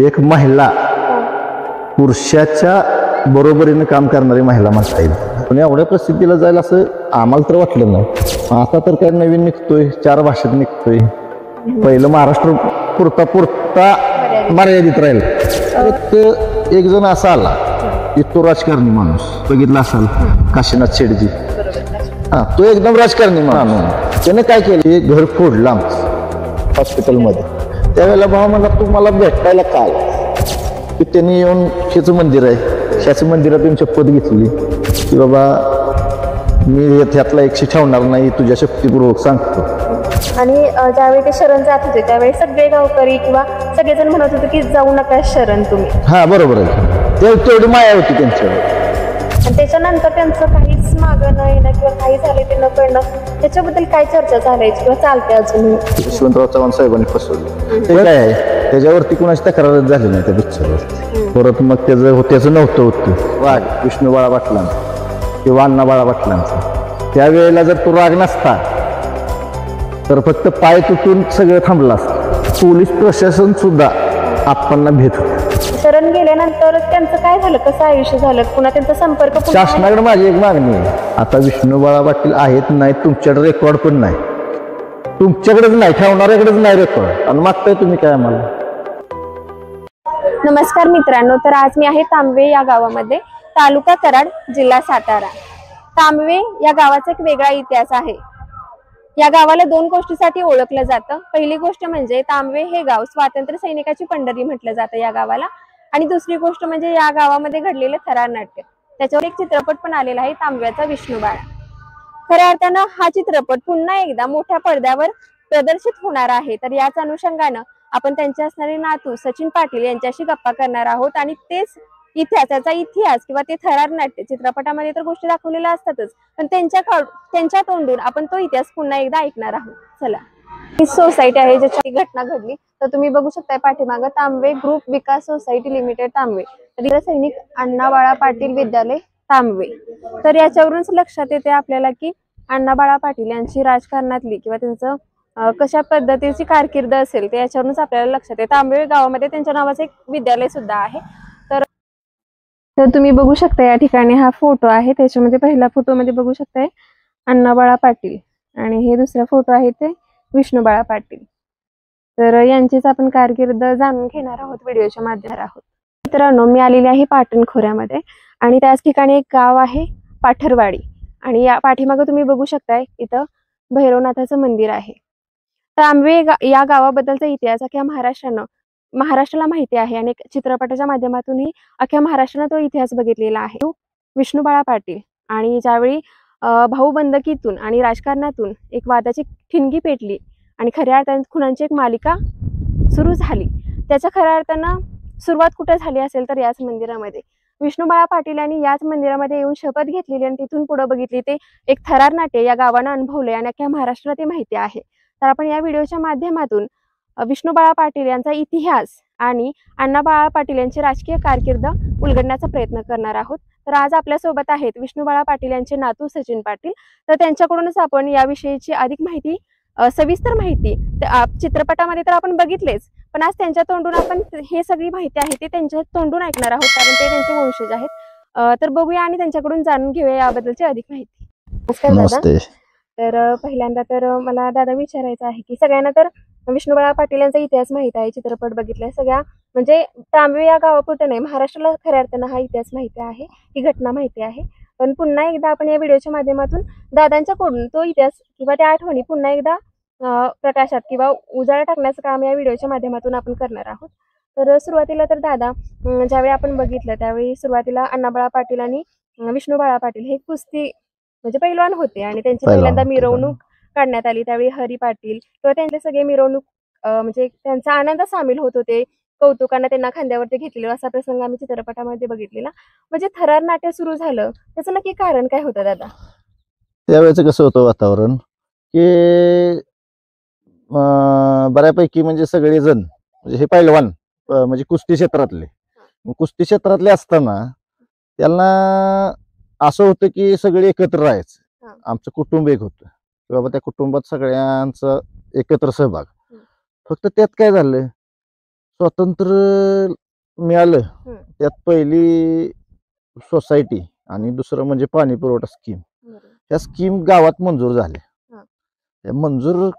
एक महिला पुरुषाच्या बरोबरीने काम करणारी महिला म्हणता येईल. पण एवढ्या प्रसिद्धीला जायला असं आम्हाला तर वाटलं नाही. आता तर काय नवीन निघतोय, 4 भाषेत निघतोय. पहिलं महाराष्ट्र पुरता मर्यादित राहील. एक जण असा आला की तो राजकारणी माणूस बघितला असाल, काशीनाथ शेडजी. हा, तो एकदम राजकारणी माणूस. त्याने काय केलं, एक घर फोडलं आमचं हॉस्पिटलमध्ये. त्यावेळेला भाऊ मला तू मला भेटायला काल की त्यांनी येऊन ह्याचं मंदिर आहे, ह्याचं मंदिरात येऊन शपथ घेतली की बाबा मी ह्यातला एकशे ठेवणार नाही, तुझ्या शक्तीपूर्वक सांगतो. आणि ज्यावेळी ते शरण जात होते त्यावेळी सगळे गावकरी किंवा सगळेजण म्हणत होते की जाऊ नका शरण तुम्ही. हा बरोबर आहे, तेवढी माया होती त्यांच्यावर. आणि त्याच्यानंतर त्यांचं काहीच मागं न येणं किंवा काही झाले ते न कळणं, त्याच्याबद्दल काय चर्चा झाल्याची किंवा चालते अजून? यशवंतराव चव्हाण साहेबांनी फसवलं ते काय आहे, त्याच्यावरती कुणाची तक्रार झाली नाही त्या पिक्चरवरती. परत मग त्याचं नव्हतं होतं वाघ विष्णू बाळा पाटलांचा किंवा अण्णा बाळा पाटलांचा. त्यावेळेला जर तो राग नसता तर फक्त पाय तुटून सगळं थांबलं असतं. पोलीस प्रशासन सुद्धा आपणला भेट होतं. शरण गेल्यानंतर त्यांचं काय झालं, कसं आयुष्य झालं, पुन्हा त्यांचा संपर्क? शासनाकडे माझी एक मागणी आहे, आता विष्णू बाळा पाटील आहेत नाही, तुमच्याकडे रेकॉर्ड पण नाही, तुमच्याकडेच नाही, ठेवणाऱ्याकडेच नाही रेकॉर्ड, आणि मागताय तुम्ही काय आम्हाला? नमस्कार मित्रांनो, तर आज मी आहे तांबवे या गावामध्ये, तालुका कराड, जिल्हा सातारा. तांबवे या गावाचा एक वेगळा इतिहास आहे. या गावाला 2 गोष्टीसाठी ओळखलं जातं. पहिली गोष्ट म्हणजे तांबवे हे गाव स्वातंत्र्य सैनिकाची पंढरी म्हटलं जातं या गावाला. आणि दुसरी गोष्ट म्हणजे या गावामध्ये घडलेलं थरार नाट्य. त्याच्यावर एक चित्रपट पण आलेला आहे, तांबव्याचा विष्णू बाळा. खऱ्या अर्थानं हा चित्रपट पुन्हा एकदा मोठ्या पडद्यावर प्रदर्शित होणार आहे. तर याच अनुषंगानं आपण त्यांचे असणारे नातू सचिन पाटील यांच्याशी गप्पा करणार आहोत. आणि तेच त्याचा इतिहास किंवा ते थरार नाट्य चित्रपटामध्ये तर गोष्टी दाखवलेल्या असतातच, पण त्यांच्या तोंडून आपण तो इतिहास पुन्हा एकदा ऐकणार आहोत. चला. ही सोसायटी आहे ज्याची घटना घडली. तर तुम्ही बघू शकताय पाठीमागं तांबवे ग्रुप विकास सोसायटी लिमिटेड तांबवे, तर सैनिक अण्णा बाळा पाटील विद्यालय तांबवे. तर याच्यावरूनच लक्षात येते आपल्याला की अण्णा बाळा पाटील यांची राजकारणातली किंवा त्यांचं कशा पद्धतीची कारकीर्द असेल ते याच्यावरूनच आपल्याला लक्षात येते. तांबवे गावामध्ये त्यांच्या नावाचं एक विद्यालय सुद्धा आहे. तर तुम्ही बघू शकता या ठिकाणी हा फोटो आहे, त्याच्यामध्ये पहिला फोटो मध्ये बघू शकताय अण्णा बाळा पाटील आणि हे दुसरा फोटो आहे ते विष्णू बाळा पाटील. तर यांचीच आपण कारकीर्द जाणून घेणार आहोत व्हिडिओच्या माध्यमातून आहोत. मित्रांनो, मी आलेली आहे पाटण खोऱ्यामध्ये आणि त्याच ठिकाणी एक गाव आहे पाठरवाडी, आणि या पाठीमागं तुम्ही बघू शकताय इथं भैरवनाथाचं मंदिर आहे. तांबवे या गावाबद्दलचा इतिहास अख्ख्या महाराष्ट्राला माहिती आहे आणि चित्रपटाच्या माध्यमातूनही अख्ख्या महाराष्ट्रानं तो इतिहास बघितलेला आहे. विष्णू बाळा पाटील आणि ज्यावेळी भाऊबंदकीतून आणि राजकारणातून एक वादाची ठिणगी पेटली आणि खऱ्या अर्थाने खुनांची एक मालिका सुरू झाली. त्याच्या खऱ्या अर्थानं सुरुवात कुठे झाली असेल तर याच मंदिरामध्ये. विष्णू बाळा पाटील यांनी याच मंदिरामध्ये येऊन शपथ घेतलेली आणि तिथून पुढे बघितली ते एक थरार नाट्य या गावानं अनुभवले आणि अख्ख्या महाराष्ट्राला ते माहिती आहे. तर आपण या व्हिडिओच्या माध्यमातून विष्णू बाळा पाटील यांचा इतिहास आणि अण्णा बाळा पाटील यांची राजकीय कारकीर्द उलगडण्याचा प्रयत्न करणार आहोत. तर आज आपल्यासोबत आहेत विष्णू बाळा पाटील यांचे नातू सचिन पाटील. तर त्यांच्याकडूनच आपण याविषयीची अधिक माहिती, सविस्तर माहिती चित्रपटामध्ये तर आपण बघितलेच, पण आज त्यांच्या तोंडून आपण हे सगळी माहिती आहे ते त्यांच्या तोंडून ऐकणार आहोत, कारण ते त्यांचे वंशज आहेत. तर बघूया आणि त्यांच्याकडून जाणून घेऊया याबद्दलची अधिक माहिती. नमस्कार दादा. तर पहिल्यांदा तर मला दादा विचारायचं आहे की सगळ्यांना तर विष्णू बाळा पाटील यांचा इतिहास माहित आहे, चित्रपट बघितलाय सगळ्या, म्हणजे तांबवे या गावापुरतं नाही, महाराष्ट्राला खऱ्या अर्थानं हा इतिहास माहिती आहे, ही घटना माहिती आहे. पण पुन्हा एकदा आपण या व्हिडिओच्या माध्यमातून दादांच्याकडून तो इतिहास किंवा त्या आठवणी पुन्हा एकदा प्रकाशात किंवा उजाळा टाकण्याचं काम या व्हिडिओच्या माध्यमातून आपण करणार आहोत. तर सुरुवातीला तर दादा, ज्यावेळी आपण बघितलं त्यावेळी सुरुवातीला अण्णा बाळा पाटील आणि विष्णू बाळा पाटील हे कुस्ती म्हणजे पैलवान होते आणि त्यांची पहिल्यांदा मिरवणूक काढण्यात आली. त्यावेळी हरी पाटील किंवा त्यांचे सगळे मिरवणूक म्हणजे त्यांचा आनंद सामील होत होते, कौतुकानं त्यांना खांद्यावरती घेतलेलं असा प्रसंग आम्ही चित्रपटामध्ये बघितलेला. म्हणजे थरार नाट्य सुरू झालं त्याचं नक्की कारण काय होतं दादा? त्यावेळेचं कसं होतं वातावरण की बऱ्यापैकी म्हणजे सगळेजण म्हणजे हे पैलवान म्हणजे कुस्ती क्षेत्रातले असताना त्यांना असं होतं की सगळे एकत्र राहायचं. आमचं कुटुंब एक होतं, बाबा त्या कुटुंबात सगळ्यांचा एकत्र सहभाग. फक्त त्यात काय झालं, स्वातंत्र्य मिळालं हम्म. त्यात पहिली सोसायटी आणि दुसरं म्हणजे पाणी पुरवठा स्कीम. बरोबर. त्या स्कीम गावात मंजूर झाल्या. हा. त्या मंजूर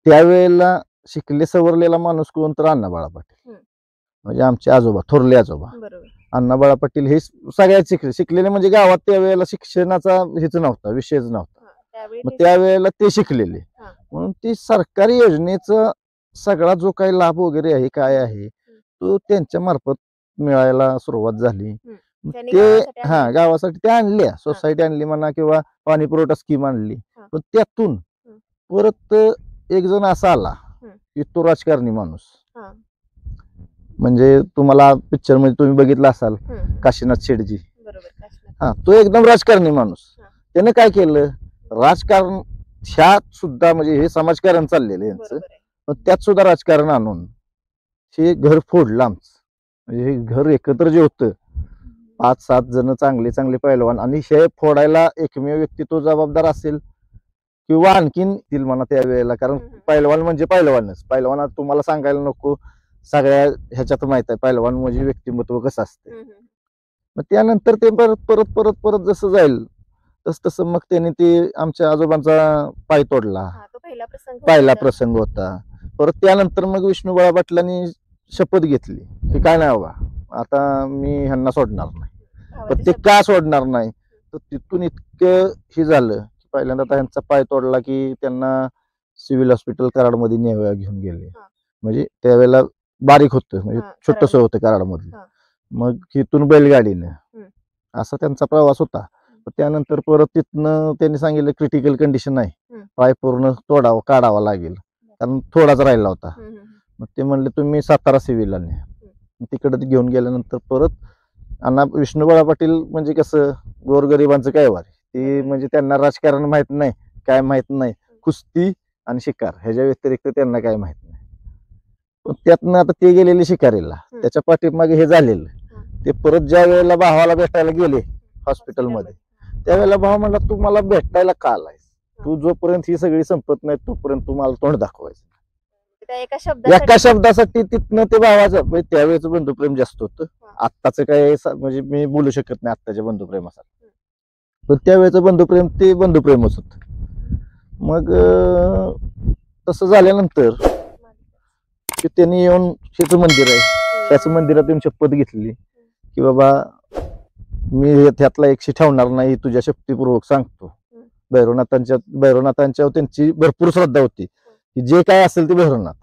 त्यावेळेला शिकले सवरलेला माणूस कोण तर अण्णाबाळा पाटील. म्हणजे आमचे आजोबा, थोरले आजोबा बरोबर. अण्णाबाळा पाटील हे सगळ्यात शिकलेले. म्हणजे गावात त्यावेळेला शिक्षणाचा हेच नव्हता, विषयच नव्हता. त्यावेळी मग ते- त्यावेळेला ते शिकलेले. हा. म्हणून ती सरकारी योजनेचा सगळा जो काही लाभ वगैरे आहे काय आहे तो त्यांच्या मार्फत मिळायला सुरुवात झाली. त्यांनी ते गावासाठी आणलं. गावासाठी ते आणल्या, सोसायटी आणली म्हणा किंवा पाणी पुरवठा स्कीम आणली. हा. पण त्यातून परत एक जण असा आला की तो राजकारणी माणूस. हा. म्हणजे तुम्हाला पिक्चर मध्ये तुम्ही बघितला असाल काशीनाथ शेठजी. बरोबर. काशीनाथ. हा, तो एकदम राजकारणी माणूस. हा. त्याने काय केलं, राजकारण ह्यात सुद्धा म्हणजे हे समाजकारण चाललेलं यांचं, बरोबर आहे. पण त्यात सुद्धा राजकारण आणून हे घर फोडलं आमचं. म्हणजे हे घर एकत्र जे होतं 5-7 जण चांगले चांगले पैलवान, आणि हे फोडायला एकमेव व्यक्ती तो जबाबदार असेल किंवा आणखीन येतील म्हणा त्यावेळेला. कारण पैलवान म्हणजे पैलवानच. पैलवान तुम्हाला सांगायला नको, सगळ्या ह्याच्यात माहित आहे पैलवान म्हणजे व्यक्तिमत्व कसं असतं. मग त्यानंतर ते परत परत परत परत जसं जाईल तस तसं मग त्यांनी ते आमच्या आजोबांचा पाय तोडला. हा, तो पहिला पहिला होता. प्रसंग होता. परत त्यानंतर मग विष्णुबाळा पाटलांनी शपथ घेतली की काय नाही बाबा, आता मी ह्यांना सोडणार नाही. पण भावाची ते शपथ. का सोडणार नाही, तर तिथून इतकं हे झालं की पहिल्यांदा आता ह्यांचा पाय तोडला की त्यांना सिव्हिल हॉस्पिटल कराडमध्ये न्यावया घेऊन गेले. हा. म्हणजे त्यावेळेला बारीक होतं, म्हणजे हा, छोटस कराड. होतं कराडमधलं. हा. मग तिथून बैलगाडीनं असा त्यांचा प्रवास होता. त्यानंतर परत तिथनं त्यांनी सांगितलं क्रिटिकल कंडिशन आहे, पाय पूर्ण तोडावा काढावा लागेल, कारण थोडाच राहिला होता. मग ते म्हणले तुम्ही सातारा सिव्हिलला न्या. तिकडे घेऊन गेल्यानंतर परत अण्णा विष्णुबाळा पाटील म्हणजे कसं गोरगरिबांचं काय वार, ते म्हणजे त्यांना राजकारण माहित नाही, काय माहित नाही, कुस्ती आणि शिकार ह्याच्या व्यतिरिक्त त्यांना काय माहित नाही. पण त्यातनं आता ते गेलेले शिकारीला, त्याच्या पाठीमागे हे झालेलं. ते परत ज्या वेळेला भावाला भेटायला गेले हॉस्पिटलमध्ये, त्यावेळेला भाव म्हणला तू मला भेटायला का आलायस, तू जोपर्यंत ही सगळी संपत नाही तोपर्यंत तू मला तोंड दाखवायचं. त्या एका एका शब्दासाठी तिथनं ते भावाचं म्हणजे त्यावेळेच बंधुप्रेम जास्त होतं. आत्ताचं काय म्हणजे मी बोलू शकत नाही आत्ताच्या बंधुप्रेमासाठी, पण त्यावेळेचं बंधुप्रेम ते बंधुप्रेमच होत. मग तसं झाल्यानंतर की त्यांनी येऊन शेचं मंदिर आहे, त्याचं मंदिरात येऊन शपथ घेतली की बाबा मी त्यातला एकशी ठेवणार नाही, तुझ्या शक्तीपूर्वक सांगतो. भैरवनाथांच्या त्यांची भरपूर श्रद्धा होती की जे काय असेल ते भैरवनाथ,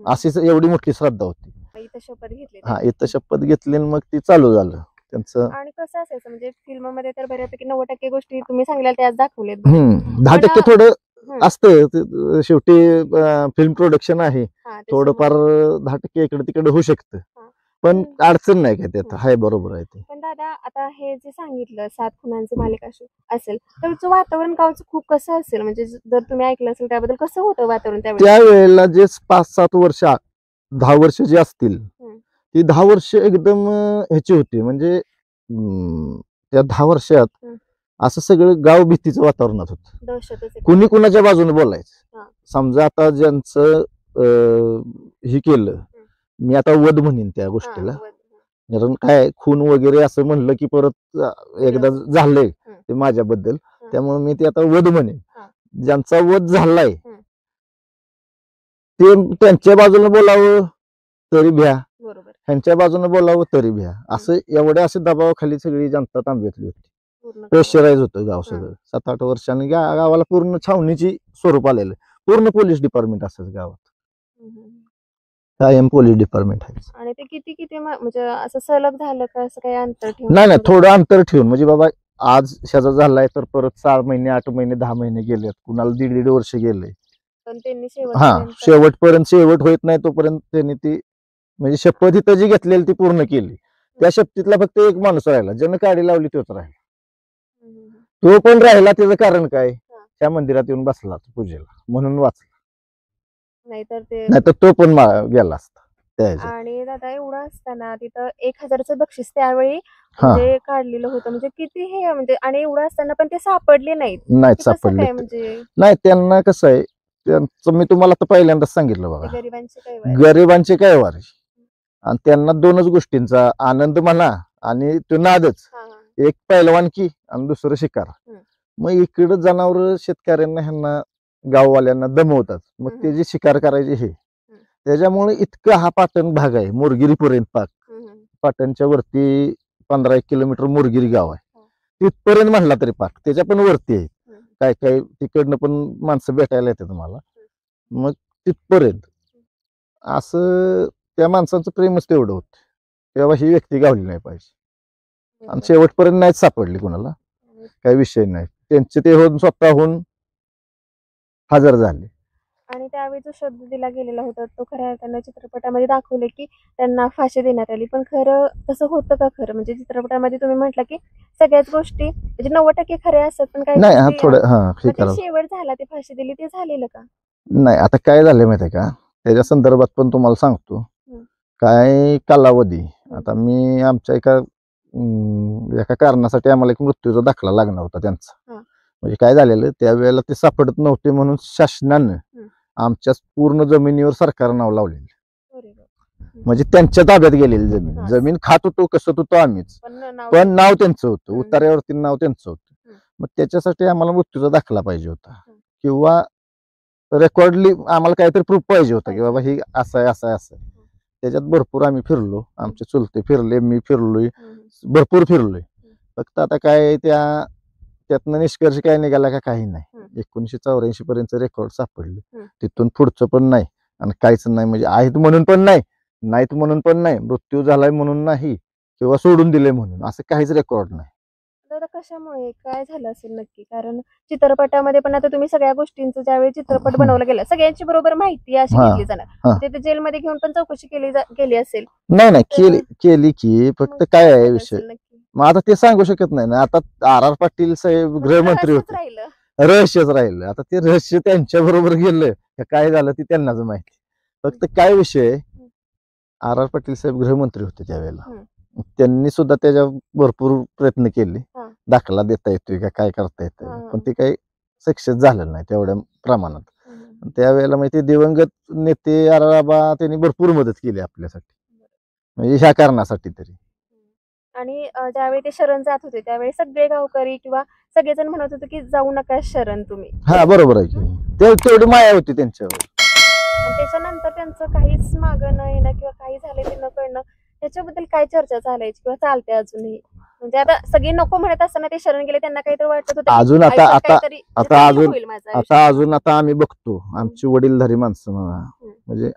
अशीच एवढी मोठी श्रद्धा होती. इथं शपथ घेतली. हा, इथं शपथ घेतली आणि मग ती चालू झालं त्यांचं. आणि कसं असायचं म्हणजे फिल्म मध्ये तर बऱ्यापैकी 90% गोष्टी तुम्ही सांगितल्या त्याच दाखवलेत. 10% थोडं असतं, शेवटी फिल्म प्रोडक्शन आहे, हा, थोडंफार 10% इकडे तिकडे होऊ शकतं, पण अडचण नाही काय त्यात, हाय बरोबर आहे ते. पण दादा आता हे जे सांगितलं 7 खुनांची मालिका असेल तर तुमचं वातावरण गावचं खूप कसं असेल, म्हणजे जर तुम्ही ऐकलं असेल त्याबद्दल कसं होतं वातावरण त्यावेळेला जे 5-7 वर्ष 10 वर्ष जे असतील ती 10 वर्ष एकदम ह्याची होती. म्हणजे त्या 10 वर्षात असं सगळं गाव भीतीचं वातावरणात होतं, दहशतच कुणी कुणाच्या बाजूने बोलायचं. समजा आता ज्यांचं हे केलं, मी आता वध म्हणेन त्या गोष्टीला, कारण काय खून वगैरे असं म्हणलं की परत एकदा झालंय ते माझ्याबद्दल, त्यामुळे मी ते आता वध म्हणेन. ज्यांचा वध झालाय ते त्यांच्या बाजूने बोलावं तरी भ्या, ह्यांच्या बाजूने बोलावं तरी भ्या, असं एवढ्या असे दबावाखाली सगळी जनता तांब्यातली होती. प्रेशराईज होतं गाव सगळं. 7-8 वर्षांनी गावाला पूर्ण छावणीची स्वरूप आलेलं, पूर्ण पोलीस डिपार्टमेंट असेल गावात, कायम पोलीस डिपार्टमेंट आहे. आणि ते किती म्हणजे असं सलग झालं का, असं काही अंतर ठेवून? नाही, थोडं अंतर ठेवून, म्हणजे बाबा आज शेजा झालाय तर परत 6 महिने 8 महिने 10 महिने गेलेत, कुणाला 1.5 वर्ष गेले, पण त्यांनी शेवटपर्यंत शेवट होत नाही तोपर्यंत त्यांनी ती म्हणजे शपथ इथं जी घेतलेली ती पूर्ण केली. त्या शपथीतला फक्त एक माणूस राहिला, ज्यानं काडी लावली तोच राहिला. तो पण राहिला, त्याचं कारण काय, त्या मंदिरात येऊन बसला पूजेला म्हणून वाचला, नाहीतर तो पण गेला असता. आणि दादा एवढं असताना तिथं 1000चं बक्षीस त्यावेळी म्हणजे काढलेलं होतं, म्हणजे किती हे, म्हणजे आणि एवढं असताना पण ते सापडले नाहीत सापडले म्हणजे नाही. त्यांना कसं आहे, त्यांचं मी तुम्हाला तर पहिल्यांदाच सांगितलं बघा, गरिबांचे काय वार, गरिबांचे काय वार, आणि त्यांना दोनच गोष्टींचा आनंद म्हणा आणि तो नादच, एक पैलवानकी आणि दुसरं शिकार. मग इकडं जनावर शेतकऱ्यांना ह्यांना गाववाल्यांना दमवतात, मग ते जे शिकार करायचे हे त्याच्यामुळे इतकं हा पाटण भाग आहे मोरगिरी पर्यंत पाक. पाटणच्या वरती 15-1 किलोमीटर मोरगिरी गाव आहे, तिथपर्यंत म्हणला तरी पाक, त्याच्या पण वरती आहे. काय काय तिकडनं पण माणसं भेटायला येतात मला. मग तिथपर्यंत असं त्या माणसांचं प्रेमच तेवढं होतं, तेव्हा ही व्यक्ती गावली नाही पाहिजे. आणि शेवटपर्यंत नाहीच सापडली कोणाला, काही विषय नाही. त्यांचे ते होऊन स्वतःहून हजर झाले. आणि त्यावेळी जो शब्द दिला गेलेला होता तो खऱ्या अर्थानं चित्रपटामध्ये दाखवले की त्यांना फाशी देण्यात आली, पण खरं तसं होतं का? खरं म्हणजे चित्रपटामध्ये तुम्ही म्हटलं की सगळ्याच गोष्टी म्हणजे 90% खऱ्या असतात, पण काही नाही, गोष्टी, थोडं हे मग ते करा. शेवट झाला, ते फाशी दिली, ते झालेलं का? नाही, आता काय झालं माहितीये का, त्याच्या संदर्भात पण तुम्हाला सांगतो. काय कालावधी, आता मी आमच्या एका कारणासाठी आम्हाला एक मृत्यूचा दाखला लागणार होता त्यांचा. म्हणजे काय झालेलं, त्यावेळेला ते सापडत नव्हते म्हणून शासनानं आमच्या पूर्ण जमिनीवर सरकार नाव लावलेलं. म्हणजे त्यांच्या ताब्यात गेलेली जमीन खात होतो, कसं होतो आम्हीच, पण नाव त्यांचं होतं, उतार्यावरती नाव त्यांचं होतं. मग त्याच्यासाठी आम्हाला मृत्यूचा दाखला पाहिजे होता, किंवा रेकॉर्डली आम्हाला काहीतरी प्रूफ पाहिजे होता की बाबा ही असं आहे असं आहे असं. त्याच्यात भरपूर आम्ही फिरलो, आमचे चुलते फिरले, मी फिरलोय, भरपूर फिरलोय. फक्त आता काय त्यातनं निष्कर्ष काय निघाला का काही नाही. 1984 पर्यंत रेकॉर्ड सापडले, तिथून पुढचं पण नाही आणि काहीच नाही. म्हणजे आहेत म्हणून पण नाही, नाहीत म्हणून पण नाही, मृत्यू झालाय म्हणून नाही, किंवा सोडून दिले म्हणून असं काहीच रेकॉर्ड नाही. दादा कशामुळे काय झालं असेल नक्की? कारण चित्रपटामध्ये पण आता तुम्ही सगळ्या गोष्टींचं ज्यावेळी चित्रपट बनवला गेला, सगळ्यांची बरोबर माहिती अशी घेतली जाणार, तिथे जेलमध्ये घेऊन पण चौकशी गेली असेल. नाही केली की, फक्त काय आहे विषय, मग आता ते सांगू शकत नाही ना. आता R.R. पाटील साहेब गृहमंत्री होते, रहस्यच राहिलं. आता ते रहस्य त्यांच्या बरोबर गेलं काय झालं ते त्यांनाच माहिती. फक्त काय विषय, R.R. पाटील साहेब गृहमंत्री होते त्यावेळेला, त्यांनी सुद्धा त्याच्या भरपूर प्रयत्न केले, दाखला देता येतोय का, काय करता येतं, पण ते काही सक्सेस झालं नाही तेवढ्या प्रमाणात. त्यावेळेला माहिती दिवंगत नेते R.R. त्यांनी भरपूर मदत केली आपल्यासाठी, म्हणजे ह्या कारणासाठी तरी. आणि ज्यावेळी ते शरण जात होते त्यावेळी सगळे गावकरी किंवा सगळेजण म्हणत होते की जाऊ नका शरण तुम्ही. हा बरोबर आहे की, तेवढी माया होती त्यांच्यावर. त्याच्यानंतर त्यांचं काहीच मागं न येणं किंवा काही झाले ते न कळणं, त्याच्याबद्दल काय चर्चा चालायची किंवा चालते अजूनही? म्हणजे आता सगळे नको म्हणत असताना ते शरण गेले, त्यांना काहीतरी वाटत होतं अजून आता आम्ही बघतो, आमची वडीलधारी माणसं म्हणा, म्हणजे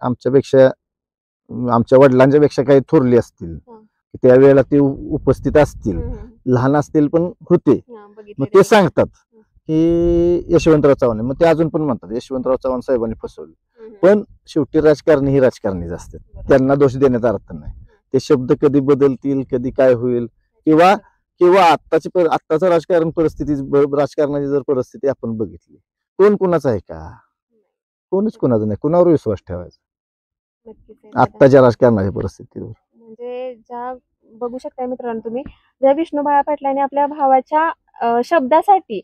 आमच्या वडिलांच्या पेक्षा काही थोरली असतील, त्यावेळेला ते उपस्थित असतील, लहान असतील पण होते, मग ते सांगतात की यशवंतराव चव्हाण, मग ते अजून पण म्हणतात यशवंतराव चव्हाण साहेबांनी फसवलं. पण शेवटी राजकारणी ही राजकारणीच असतात, त्यांना दोष देण्याचा अर्थ नाही. ते शब्द कधी बदलतील, कधी काय होईल, किंवा आत्ताचं राजकारणाची जर परिस्थिती आपण बघितली, कोण कुणाचं आहे का? कोणीच कुणाचं नाही. कुणावर विश्वास ठेवायचा आत्ताच्या राजकारणाच्या परिस्थितीवर? म्हणजे ज्या बघू शकता मित्रांनो तुम्ही, ज्या विष्णुबाळा पाटलांनी आपल्या भावाच्या शब्दासाठी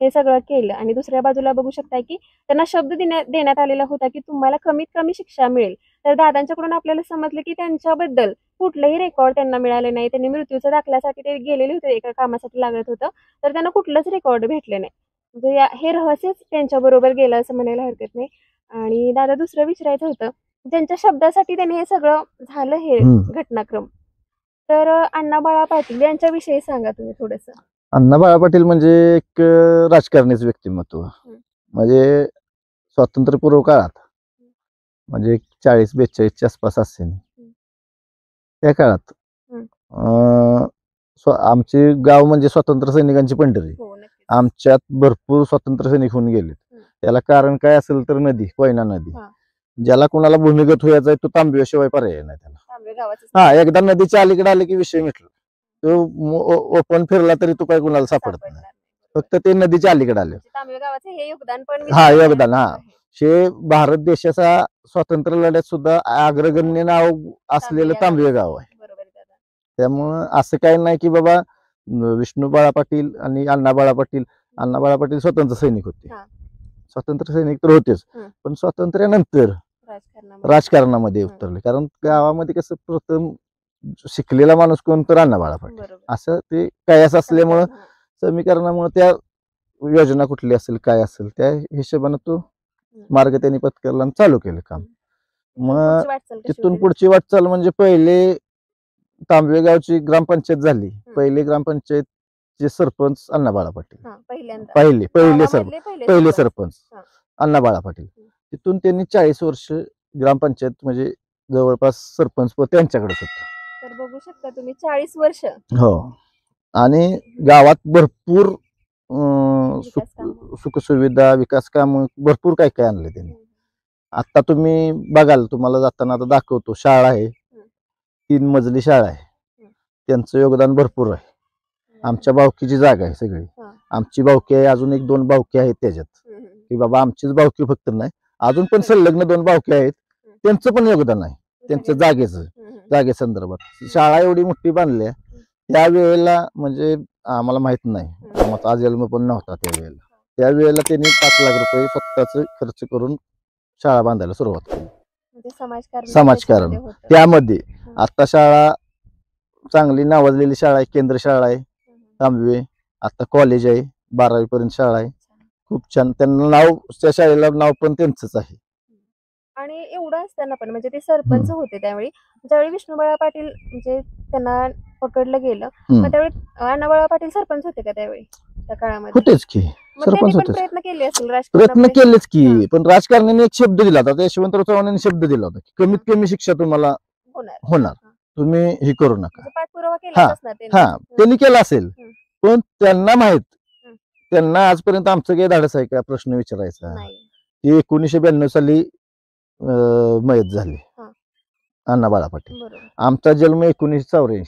हे सगळं केलं, आणि दुसऱ्या बाजूला बघू शकताय की त्यांना शब्द देण्यात आलेला होता की तुम्हाला कमीत कमी शिक्षा मिळेल. तर दादांच्याकडून आपल्याला समजलं की त्यांच्याबद्दल कुठलंही रेकॉर्ड त्यांना मिळाले नाही. त्यांनी मृत्यूच्या दाखल्यासाठी ते गेलेले होते, एका कामासाठी लागत होतं, तर त्यांना कुठलंच रेकॉर्ड भेटले नाही. म्हणजे हे रहस्यच त्यांच्या बरोबर गेलं असं म्हणायला हरकत नाही. आणि दादा दुसरं विचारायचं होतं, ज्यांच्या शब्दासाठी त्यांनी हे सगळं झालं हे घटनाक्रम, तर अण्णाबाळा पाटील यांच्याविषयी सांगा तुम्ही थोडस. अण्णाबाळा पाटील म्हणजे एक राजकारणीच व्यक्तिमत्व. म्हणजे स्वातंत्र्यपूर्व काळात, म्हणजे 40-42च्या आसपास असेल, त्या काळात आमचे गाव म्हणजे स्वातंत्र्य सैनिकांची पंढरी. आमच्यात भरपूर स्वातंत्र्य सैनिक होऊन गेले. त्याला कारण काय असेल तर नदी, कोयना नदी. ज्याला कुणाला भूमिगत व्हायचा तो तांबव्याशिवाय पर्याय नाही त्याला. एकदा नदीच्या अलीकडे आले की विषय मिटला. तो ओपन फिरला तरी तो काय कुणाला सापडत नाही, फक्त ते नदीच्या अलीकडे आले. योगदान हे भारत देशाचा स्वातंत्र्य लढ्यात सुद्धा अग्रगण्य नाव असलेलं तांबवे गाव आहे. त्यामुळं असं काही नाही की बाबा विष्णुबाळा पाटील आणि अण्णाबाळा पाटील स्वतंत्र सैनिक होते. स्वातंत्र्य सैनिक तर होतेच, पण स्वातंत्र्यानंतर राजकारणामध्ये उतरले. कारण गावामध्ये कसं प्रथम शिकलेला माणूस कोण तर अण्णाबाळा पाटील बरोबर. असं ते कयास असल्यामुळं हा. समीकरणामुळे त्या योजना कुठली असेल काय असेल त्या हिशोबानं तो मार्ग त्यांनी पत्करला आणि चालू केलं काम. मग पुढची वाटचाल कशी तिथून होती? पुढची वाटचाल म्हणजे पहिले तांबवे गावची ग्रामपंचायत झाली. पहिले ग्रामपंचायतचे सरपंच अण्णाबाळा पाटील. हा, पहिल्यांदा पहिले सरपंच गावामधले पहिले सरपंच हा. अण्णाबाळा पाटील. तिथून त्यांनी 40 वर्ष ग्रामपंचायत म्हणजे जवळपास सरपंच पद त्यांच्याकडेच होतं. तर बघू शकता तुम्ही 40 वर्ष हो. आणि गावात भरपूर विकास कामं. सुखसुविधा विकास काम भरपूर काय काय आणले त्यांनी. आता तुम्ही बघाल, तुम्हाला जाताना आता दाखवतो, शाळा आहे, 3 मजली शाळा आहे. त्यांचं योगदान भरपूर आहे. आमच्या भावकीची जागा आहे सगळी. आमची भावकी आहे, अजून 1-2 भावकी आहेत त्याच्यात, की बाबा आमचीच भावकी फक्त नाही, अजून पण संलग्न 2 भावकी आहेत, त्यांचं पण योगदान आहे त्यांच्या जागे संदर्भात. शाळा एवढी मोठी बांधली त्यावेळेला, म्हणजे आम्हाला माहित नाही, आमचा जन्म पण नव्हता त्यावेळेला त्यांनी 5 लाख रुपये स्वतःच खर्च करून शाळा बांधायला सुरुवात केली. समाजकारण त्यामध्ये आता शाळा चांगली नावाजलेली शाळा आहे, केंद्र शाळा आहे तांबवे, आता कॉलेज आहे, 12वी पर्यंत शाळा आहे, खूप छान. त्यांना नाव, त्या शाळेला नाव पण त्यांचंच आहे. आणि एवढं असताना पण म्हणजे ते सरपंच होते त्यावेळी, ज्यावेळी विष्णुबाळा पाटील म्हणजे त्यांना पकडलं गेलं, मग त्यावेळी अण्णाबाळा पाटील सरपंच होते का त्यावेळी त्या काळामध्ये? होतेच की, सरपंच होते. प्रयत्न केले असेल प्रयत्न केलेच की, पण राजकारण्याने एक शब्द दिला होता, यशवंतराव चव्हाणांनी शब्द दिला होता की कमीत कमी शिक्षा तुम्हाला होणार, तुम्ही हे करू नका. पाठपुरावा केला हा, त्यांनी केला असेल, पण त्यांना माहित, त्यांना आजपर्यंत आमचं काही धाडस आहे का प्रश्न विचारायचा. ती 1992 साली मयत झाली अण्णाबाळा पाटील. आमचा जन्म 1984.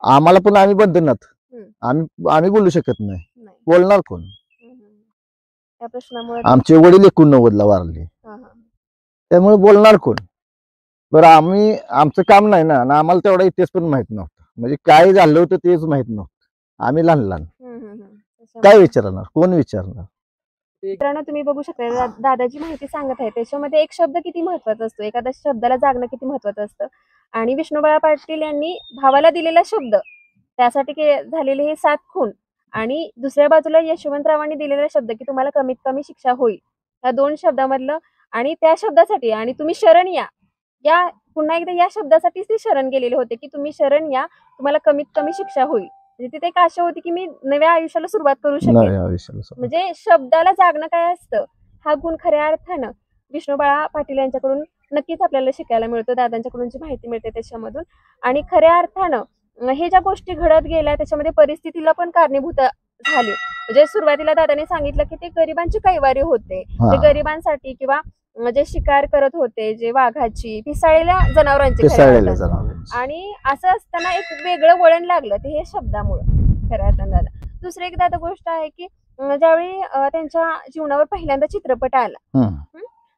आम्हाला पण आम्ही बंधनात, आम्ही बोलू शकत नाही, बोलणार कोण? आमचे वडील 89 ला वारले, त्यामुळे बोलणार कोण? बरं, आमचं काम नाही ना, आम्हाला तेवढा इतिहास पण माहित नव्हता, म्हणजे काय झालं होतं तेच माहित नव्हतं. आम्ही लहान काय विचारणार, कोण विचारणार? मित्रांनो, तुम्ही बघू शकता दादाजी माहिती सांगत आहे, त्याच्यामध्ये एक शब्द किती महत्वाचा असतो, एखाद्या शब्दाला जागणं किती महत्वाचं असतं. आणि विष्णुबाळा पाटील यांनी भावाला दिलेला शब्द, त्यासाठी झालेले हे 7 खून, आणि दुसऱ्या बाजूला यशवंतरावांनी दिलेला शब्द की तुम्हाला कमीत कमी शिक्षा होईल, या 2 शब्दामधलं, आणि त्या शब्दासाठी, आणि तुम्ही शरण या पुन्हा एकदा या शब्दासाठीच ते शरण गेलेले होते की तुम्ही शरण या, तुम्हाला कमीत कमी शिक्षा होईल. म्हणजे तिथे एक आशा होती की मी नव्या आयुष्याला सुरुवात करू शकेन. म्हणजे शब्दाला जागणं काय असतं, हा गुण खऱ्या अर्थानं विष्णुबाळा पाटील यांच्याकडून नक्कीच आपल्याला शिकायला मिळतो, दादांच्याकडून जी माहिती मिळते त्याच्यामधून. आणि खऱ्या अर्थानं हे ज्या गोष्टी घडत गेल्या त्याच्यामध्ये परिस्थितीला पण कारणीभूत झाली. म्हणजे सुरुवातीला दादाने सांगितलं की ते गरिबांचे कैवारी होते, ते गरिबांसाठी किंवा जे शिकार करत होते, जे वाघाची, पिसाळलेल्या जनावरांची, आणि असं असताना एक वेगळं वळण लागलं ते हे शब्दामुळे खऱ्या अर्थानं. दादा दुसरी एक दादा गोष्ट आहे की ज्यावेळी त्यांच्या जीवनावर पहिल्यांदा चित्रपट आला,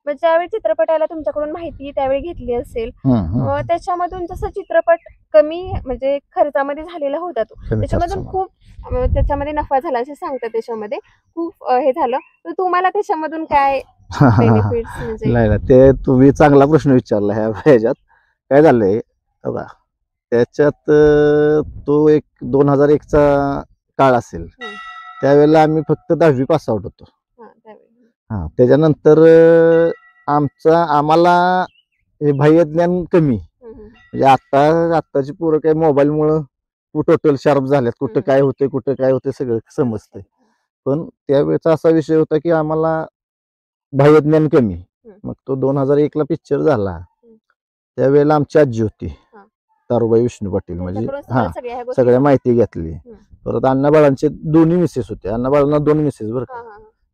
मग ज्यावेळी चित्रपट आला तुमच्याकडून माहिती त्यावेळी घेतली असेल, त्याच्यामधून जसं चित्रपट कमी म्हणजे खर्चामध्ये झालेला होता तो, त्याच्यामधून खूप त्याच्यामध्ये नफा झाला असं सांगतात, त्याच्यामध्ये खूप हे झालं, तर तुम्हाला त्याच्यामधून काय बेनिफिट्स? म्हणजे नाही, ते तुम्ही चांगला प्रश्न विचारला. ह्याच्यात काय झालंय बघा, त्याच्यात तो एक 2001चा काळ असेल, त्यावेळेला आम्ही फक्त 10वी पास आउट होतो. त्याच्यानंतर आम्हाला हे बाह्य ज्ञान कमी, म्हणजे आत्ताची पोरं काय मोबाईलमुळं टोटल शार्प झाल्यात, कुठं काय होते सगळं समजतंय. पण त्यावेळेचा असा विषय होता की आम्हाला बाह्य ज्ञान कमी. मग तो 2001ला पिक्चर झाला, त्यावेळेला आमची आजी होती तारुबाई विष्णू पाटील, म्हणजे सगळ्या माहिती घेतली. परत अण्णाबाळांचे 2 मिसेस होते, अण्णाबाळांना 2 मिसेस बरं का,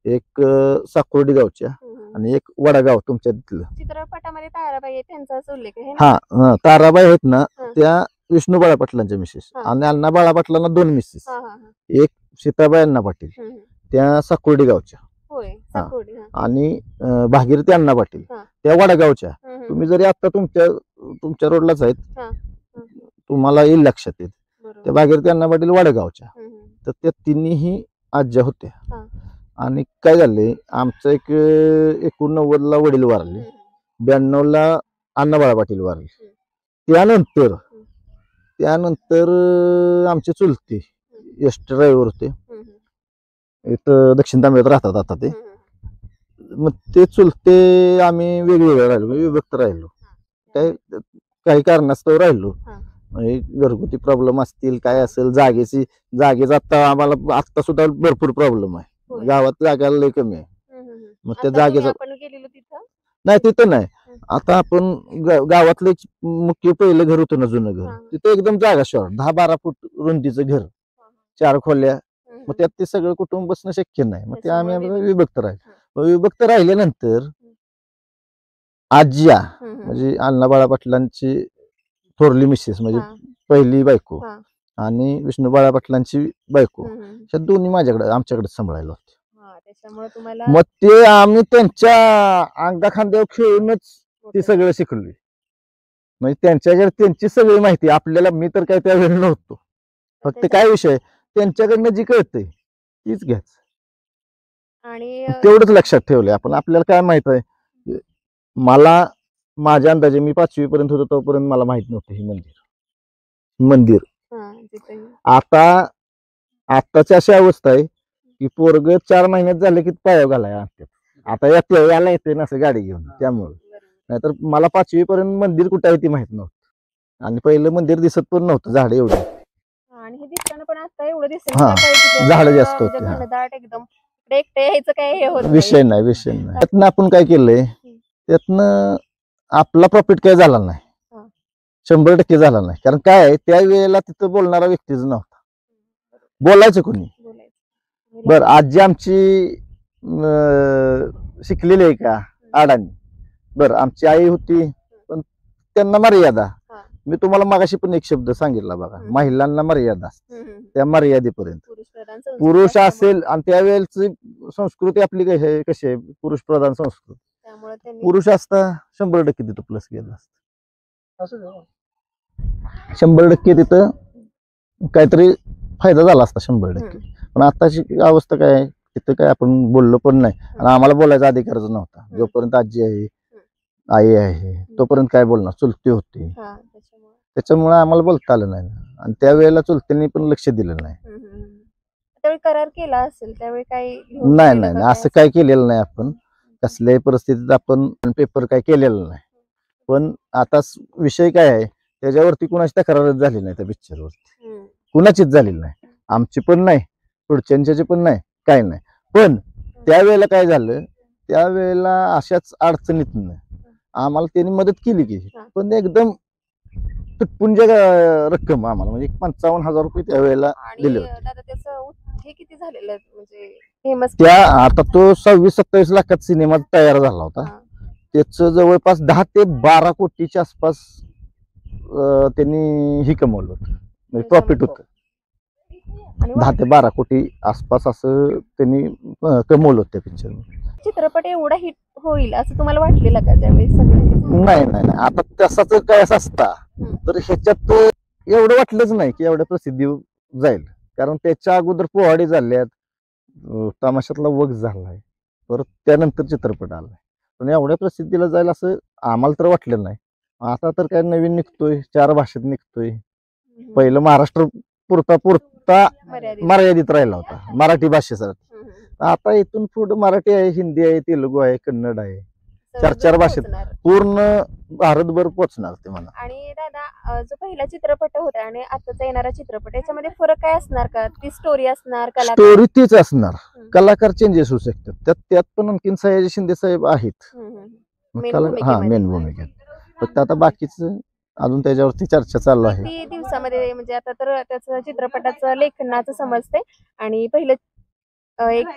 एक साकोर्डी गावच्या आणि एक वडागाव तुमच्या तिथलं. चित्रपटामध्ये ताराबाई त्यांचाच उल्लेख आहे. हा, ताराबाई आहेत ना, त्या विष्णुबाळा पाटलांच्या मिसेस, आणि अण्णाबाळा पाटलांना 2 मिसेस, एक सीताबाई अण्णा पाटील त्या साकोर्डी गावच्या, आणि भागीरथी अण्णा पाटील त्या वडागावच्या. तुम्ही जरी आता तुमच्या रोडलाच आहेत, तुम्हाला येईल लक्षात येत, त्या भागीरथी अण्णा पाटील वडगावच्या. तर त्या तिन्ही आज्या होत्या. आणि काय झाले, आमचं एक 89ला वडील वारले, 92ला अण्णाबाळा पाटील वारले. त्यानंतर आमचे चुलते एसटी ड्रायव्हर होते, इथं दक्षिण तांब्यात राहतात आता ते. मग ते चुलते आम्ही वेगवेगळे राहिलो, विभक्त राहिलो, काही कारणास्तव राहिलो. म्हणजे घरगुती प्रॉब्लेम असतील, काय असेल, जागेचा आता आम्हाला आता सुद्धा भरपूर प्रॉब्लेम आहे. गावात जागा लय कमी आहे. मग त्या जागेचा नाही, तिथं नाही. आता आपण गावातलं एक मुख्य पहिलं घर होतं ना, जुनं घर, तिथं एकदम जागा शॉर्ट, 10-12 फूट रुंदीचं घर, 4 खोल्या. मग त्यात ते सगळं कुटुंब बसणं शक्य नाही. मग ते आम्ही विभक्त राहिलो. विभक्त राहिल्यानंतर आज्या म्हणजे अण्णाबाळा पाटलांची थोरली मिसेस म्हणजे पहिली बायको आणि विष्णू बाळा पाटलांची बायको, ह्या दोन्ही आमच्याकडे सांभाळायला होते. मग ते आम्ही त्यांच्या अंगाखांद्यावर खेळूनच ते सगळं शिकलो. म्हणजे त्यांच्याकडे त्यांची सगळी माहिती आपल्याला, मी तर काय त्यावेळी नव्हतो. फक्त काय विषय त्यांच्याकडनं जी कळतंय तीच घ्यायचं आणि तेवढंच लक्षात ठेवलंय आपण. आपल्याला काय माहित आहे, मला माझ्या अंदाजे मी 5वी पर्यंत होतो तोपर्यंत मला माहित नव्हतं हे मंदिर. आताची अशी अवस्था आहे की पोरग 4 महिन्यात झाले की पाया घालाय आता याला येते ना गाडी घेऊन. त्यामुळे नाहीतर मला 5वी पर्यंत मंदिर कुठे आहे ती माहित नव्हतं. आणि पहिलं मंदिर दिसत पण नव्हतं, झाडं एवढी झाड जास्त होते. विषय नाही. त्यातनं आपण काय केलंय, त्यातनं आपला प्रॉफिट काय झाला नाही, 100% झाला नाही. कारण काय आहे, त्या वेळेला तिथं बोलणारा व्यक्तीच नव्हता. बोलायचं कोणी? बर, आजी आमची शिकलेली आहे का अडाणी? बर, आमची आई होती, पण त्यांना मर्यादा. मी तुम्हाला मागाशी पण एक शब्द सांगितला बघा, महिलांना मर्यादा असते. त्या मर्यादेपर्यंत पुरुष असेल, आणि त्यावेळेची संस्कृती आपली कशी आहे, पुरुष प्रधान संस्कृती. पुरुष असता 100% तिथं प्लस गेला असता, 100% तिथं काहीतरी फायदा झाला असता 100%. पण आताची अवस्था काय आहे, तिथं काय आपण बोललो पण नाही आणि आम्हाला बोलायचा अधिकारच नव्हता. जोपर्यंत आजी आहे, आई आहे, तोपर्यंत काय बोलणार, चुलती होती, त्याच्यामुळे आम्हाला बोलता आलं नाही. आणि त्यावेळेला चुलत्यांनी पण लक्ष दिलं नाही. करार केला असेल त्यावेळी काही नाही, असं काय केलेलं नाही आपण. कसल्याही परिस्थितीत आपण पेपर काय केलेलं नाही. पण आता विषय काय आहे, त्याच्यावरती कुणाची तक्रारच झाली नाही. त्या पिक्चरवरती कुणाचीच झालेली नाही, आमची पण नाही, पुढच्यांची पण नाही, काय नाही. पण त्यावेळेला काय झालं, त्यावेळेला अशाच अडचणीत आम्हाला त्यांनी मदत केली की, पण एकदम तुटपुंज रक्कम आम्हाला, म्हणजे 55,000 रुपये त्यावेळेला दिले होते. त्या आता तो 26-27 लाखात सिनेमा तयार झाला होता. त्याच जवळपास 10 ते 12 कोटीच्या आसपास त्यांनी ही कमवलं होतं, म्हणजे प्रॉफिट होतं. 10 ते 12 कोटी आसपास असं त्यांनी कमवलं होतं त्या पिक्चर. चित्रपट एवढा हिट होईल असं तुम्हाला वाटलेलं का त्यावेळेस? नाही. आता तसाच काय असता तर ह्याच्यात एवढं वाटलंच नाही की एवढ्या प्रसिद्धी जाईल. कारण त्याच्या अगोदर पोवाडे झाल्यात, तमाशातला वग झालाय, परत त्यानंतर चित्रपट आलाय. पण एवढ्या प्रसिद्धीला जाईल असं आम्हाला तर वाटलं नाही. आता तर काय नवीन निघतोय, 4 भाषेत निघतोय. पहिलं महाराष्ट्र पुरता मर्यादित राहिला होता मराठी भाषेसाठी. आता इथून पुढे मराठी आहे, हिंदी आहे, तेलुगू आहे, कन्नड आहे, 4 भाषेत पूर्ण भारतभर पोहोचणार ते म्हणा. आणि दादा, जो पहिला चित्रपट होता आणि आताचा येणारा चित्रपट, याच्यामध्ये फरक काय असणार का? ती स्टोरी असणार, स्टोरी तीच असणार, कलाकार चेंजेस होऊ शकतात. त्यात पण आणखीन सयाजी शिंदे साहेब आहेत मेन भूमिकेत. फक्त आता बाकीच अजून त्याच्यावरती चर्चा चालू आहे. किती दिवसामध्ये, म्हणजे आता तर त्याचं चित्रपटाचं लेखनाचं समजते आणि पहिलं एक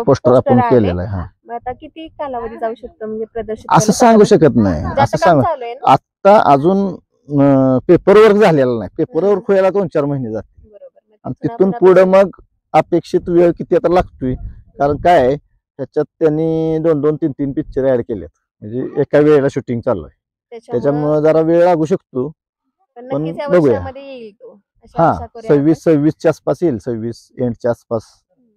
पोस्टर आपण केलेलं आहे. आता किती कालावधी जाऊ शकतो म्हणजे प्रदर्शित? असं सांगू शकत नाही. असं सांग, आता अजून पेपर वर्क झालेला नाही. पेपर वर्क व्हायला 2-4 महिने जाते आणि तिथून पुढे मग अपेक्षित वेळ किती आता लागतोय. कारण काय आहे, त्याच्यात त्यांनी 2-2, 3-3 पिक्चर ऍड केलेत, म्हणजे एका वेळेला शूटिंग चालू आहे. त्याच्यामुळे जरा वेळ लागू शकतो, पण बघूया. 26-26 च्या आसपास येईल, 26 एंडच्या आसपास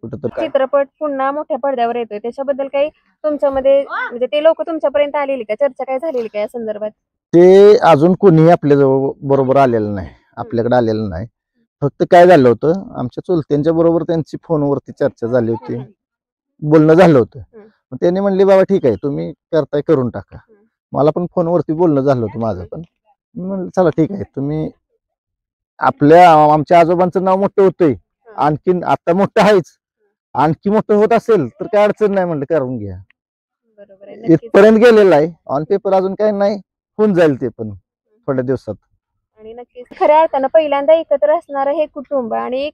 कुठंतरी चित्रपट पुन्हा मोठ्या पडद्यावर येतोय त्याच्याबद्दल काही तुमच्यामध्ये म्हणजे ते लोक तुमच्यापर्यंत आलेली का, चर्चा काय झालेली का या संदर्भात? ते अजून कोणीही आपल्या जवळ बरोबर आलेलं नाही, आपल्याकडे आलेलं नाही. फक्त काय झालं होतं, आमच्या चुलत्यांच्या बरोबर त्यांची फोनवरती चर्चा झाली होती, बोलणं झालं होतं. मग त्यांनी म्हणले बाबा ठीक आहे तुम्ही करताय करून टाका. मला पण फोनवरती बोलणं झालं होतं माझं पण. मी म्हणलं चला ठीक आहे, तुम्ही आमच्या आजोबांचं नाव मोठं होतंय, आणखीन आता मोठं आहेच, आणखी मोठं होत असेल तर काय अडचण नाही, म्हणलं करून घ्या. बरोबर आहे, नक्कीच. इथपर्यंत गेलेलं आहे, ऑन पेपर अजून काही नाही, होऊन जाईल ते पण थोड्या दिवसात. आणि नक्कीच खऱ्या अर्थानं पहिल्यांदा एकत्र असणारं हे कुटुंब आणि एक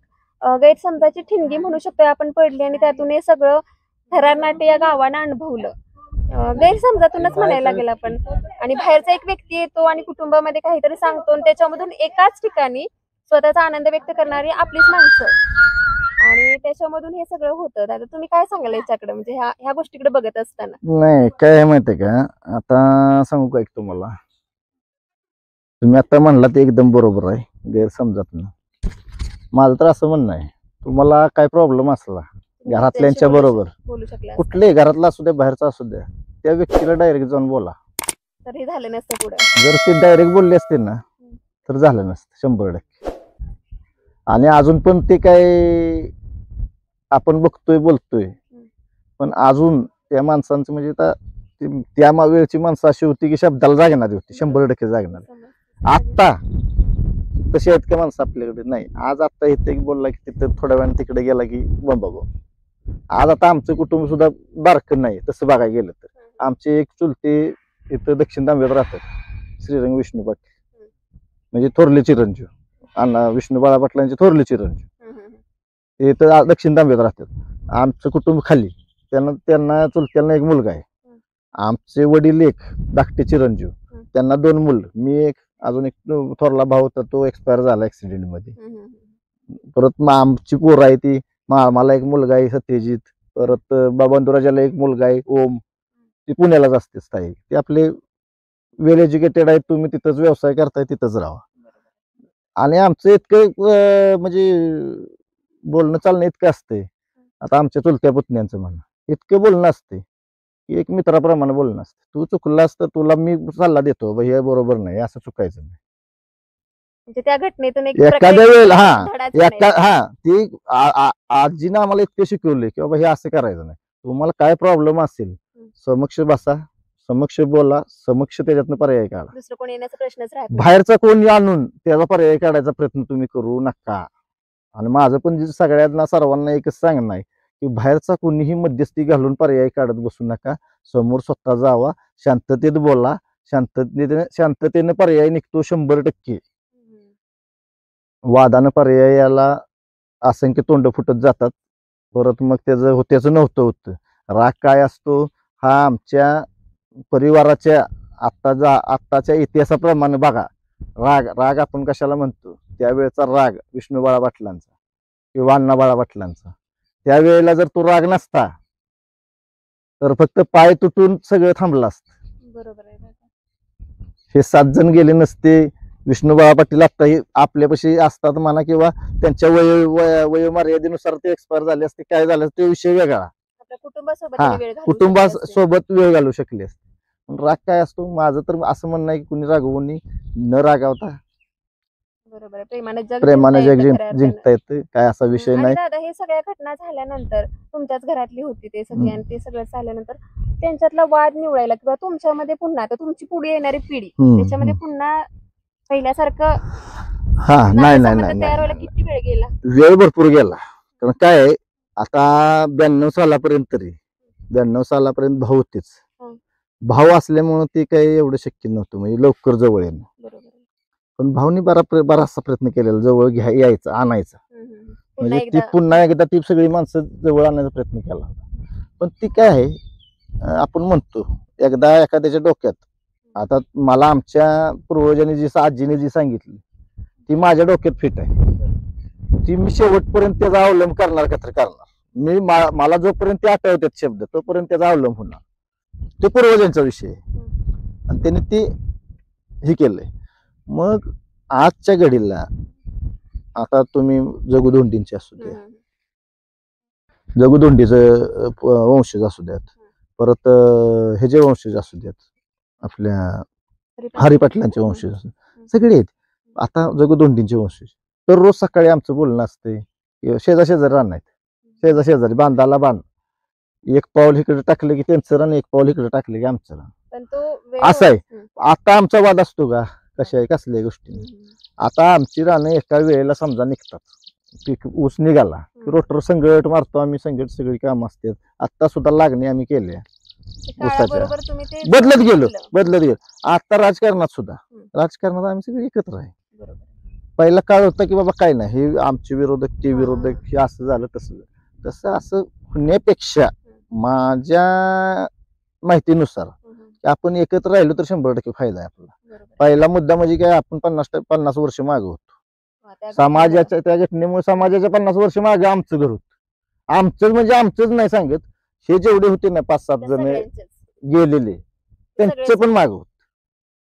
गैरसमजाची ठिणगी म्हणू शकतो आपण पडली आणि त्यातून हे सगळं थरारनाटे या गावानं अनुभवलं. गैरसमजातूनच म्हणायला लागेल आपण. आणि बाहेरचा एक व्यक्ती येतो आणि कुटुंबामध्ये काहीतरी सांगतो आणि त्याच्यामधून एकाच ठिकाणी स्वतःचा आनंद व्यक्त करणारी आपलीच माणसं आणि त्याच्यामधून हे सगळं होतं. दादा तुम्ही काय सांगाल याच्याकडे, म्हणजे ह्या गोष्टीकडे बघत असताना? नाही काय माहितीये का, आता सांगू का एक तुम्हाला, तुम्ही आता म्हणला ते एकदम बरोबर आहे, गैरसमजात ना. माझं तर असं म्हणणं आहे, तुम्हाला काय प्रॉब्लेम असला घरातल्यांच्या बरोबर, बोलू शकला कुठले घरातला असू द्या बाहेरचा असू द्या, त्या व्यक्तीला डायरेक्ट जाऊन बोला. तर हे झालं नसतं पुढे. जर ते डायरेक्ट बोलले असते ना तर झालं नसतं 100%. आणि अजून पण ते काय आपण बघतोय बोलतोय, पण अजून त्या माणसांचं म्हणजे त्या वेळची माणसं अशी होती की शब्दाला जागणारी होती, 100% जागणारी. आत्ता तशी आहेत का माणसं आपल्याकडे? नाही. आज आता इथे बोलला की तिथे थोड्या वेळाने तिकडे गेला की बंबाबो. आज आता आमचं कुटुंब सुद्धा बारकं नाही तसं बघायला गेलं तर. आमचे एक चुलते इथं दक्षिण तांब्यात राहतात, श्रीरंग विष्णू पाटील, म्हणजे थोरले चिरंजीव, अण्णा विष्णू बाळा पाटलांचे थोरले चिरंजीव, ते इथं दक्षिण तांब्यात राहतात. आमचं कुटुंब खाली, त्यांना चुलत्यांना एक मुलगा आहे. आमचे वडील एक धाकटे चिरंजीव, त्यांना 2 मुलं, मी एक, अजून एक थोरला भाऊ होता तो एक्सपायर झाला ऍक्सिडेंट मध्ये. परत आमची पोरं आहे ती, मला एक मुलगा आहे सत्यजित, परत बाबांदुराजाला एक मुलगा आहे ओम, ती पुण्यालाच असते स्थायिक. ते आपले वेल एज्युकेटेड आहेत, तुम्ही तिथंच व्यवसाय करताय तिथंच राहा. आणि आमचं इतकं म्हणजे बोलणं चालणं इतकं असतंय, आता आमच्या चुलत्या पुतण्यांचं म्हणा, इतकं बोलणं असते की एक मित्राप्रमाणे बोलणं असतं. तू चुकलास तर तुला मी सल्ला देतो, हे बरोबर नाही, असं चुकायचं नाही. म्हणजे त्या घटनेतून एक एखाद्या वेळेला धडाच म्हणायचा. ती आजीनं आम्हाला इतकं शिकवले की बाबा हे असं करायचं नाही. तुम्हाला काय प्रॉब्लेम असेल समक्ष बसा, समक्ष बोला, समक्ष त्याच्यातनं पर्याय काढा. दुसरं कोणी येण्याचा प्रश्नच राहत नाही. बाहेरचा कोणी आणून त्याचा पर्याय काढायचा प्रयत्न तुम्ही करू नका. आणि माझं पण सगळ्यांना सर्वांना एकच सांगणं आहे की बाहेरचा कोणीही मध्यस्थी घालून पर्याय काढत बसू नका. समोर स्वतः जावा, शांततेत बोला, शांततेने पर्याय निघतो 100%. वादानं पर्यायाला असंख्य तोंड फुटत जातात, परत मग त्याचं नव्हतं होतं. राग काय असतो हा आमच्या परिवाराच्या आत्ताच्या इतिहासाप्रमाणे बघा, राग आपण कशाला म्हणतो, त्यावेळेचा राग विष्णू बाळा पाटलांचा किंवा अण्णा बाळा पाटलांचा, त्यावेळेला जर तो राग नसता तर फक्त पाय तुटून सगळं थांबलं असतं. बरोबर आहे. हे 7 जण गेले नसते. विष्णू बाळा पाटील आत्ताही आपल्यापाशी असतात म्हणा, किंवा त्यांच्या वयोमर्यादेनुसार ते एक्सपायर झाले असते, काय झालं ते विषय वेगळा. आपल्या कुटुंबासोबत हा, वेळ घालवू शकले असते. कुटुंबासोबत वेळ घालू शकले असते. पण राग काय असतो, माझं तर असं म्हणणं आहे की कुणी रागवून न रागावता बरोबर आहे. प्रेमाने जग जिंकता येतं, काय असा विषय आणि नाही. दादा हे सगळ्या घटना झाल्यानंतर तुमच्याच घरातली होती ते सगळी आणि ते सगळं झाल्यानंतर त्यांच्यातला वाद निवडायला किंवा तुमच्यामध्ये पुन्हा आता तुमची पुढे येणारी पिढी त्याच्यामध्ये पुन्हा पहिल्यासारखं नाही तयार व्हायला किती वेळ गेला? वेळ भरपूर गेला. कारण काय आहे, आता 92 सालापर्यंत भाऊ होतेच. भाऊ असल्यामुळे ते काही एवढं शक्य नव्हतं, म्हणजे लवकर जवळ येणं. पण भाऊनी बराचसा प्रयत्न केलेला जवळ यायचं, आणायचं, म्हणजे ती पुन्हा एकदा ती सगळी माणसं जवळ आणण्याचा प्रयत्न केला. पण ती काय आहे, आपण म्हणतो एकदा एखाद्याच्या डोक्यात, आता मला आमच्या पूर्वजांनी आजीने जी सांगितली ती माझ्या डोक्यात फिट आहे, ती मी शेवटपर्यंत त्याचा अवलंब करणार का तर करणार. मला जोपर्यंत ते आठवतात शब्द तोपर्यंत त्याचा अवलंब होणार. ते पूर्वजांचा विषय आहे आणि त्याने ते हे केलंय. मग आजच्या घडीला आता तुम्ही जगुदोंडींचे असू दे, जगुदोंडीचं वंशज असू द्यात, परत ह्याचे वंशज असू द्यात, आपल्या हरिपाटलांचे वंशज असू सगळे आहेत. आता जगुदोंडींचे वंशज तर रोज सकाळी आमचं बोलणं असते, शेजारी रान आहेत, शेजारी बांधाला बांध, एक पाऊल इकडे टाकलं की त्यांचं रान, एक पाऊल इकडे टाकलं की आमचं रान, पण तो असं आहे. आता आमचा वाद असतो का कशा आहे कसल्या गोष्टी. आता आमची रानं एका वेळेला समजा निघतात, पीक ऊस निघाला रोटर संगट मारतो आम्ही, संगट सगळी कामं असतात. आता सुद्धा लागणी आम्ही केल्या ऊसाच्या, बदलत गेलो. आता राजकारणात सुद्धा राजकारणात आम्ही सगळे एकत्र आहे. पहिला काळ होता की बाबा काय नाही, हे आमचे विरोधक ते विरोधक, हे असं झालं तसं असं होण्यापेक्षा माझ्या माहितीनुसार आपण एकत्र राहिलो तर 100% फायदा आहे आपला. पहिला मुद्दा म्हणजे काय, आपण 50 वर्ष मागे होतो समाजाच्या, त्या घटनेमुळे समाजाच्या 50 वर्ष मागे आमचं घर होतं. आमचंच म्हणजे आमचंच नाही सांगत, हे जेवढे होते ना 5-7 जण गेलेले त्यांचं पण माग होत.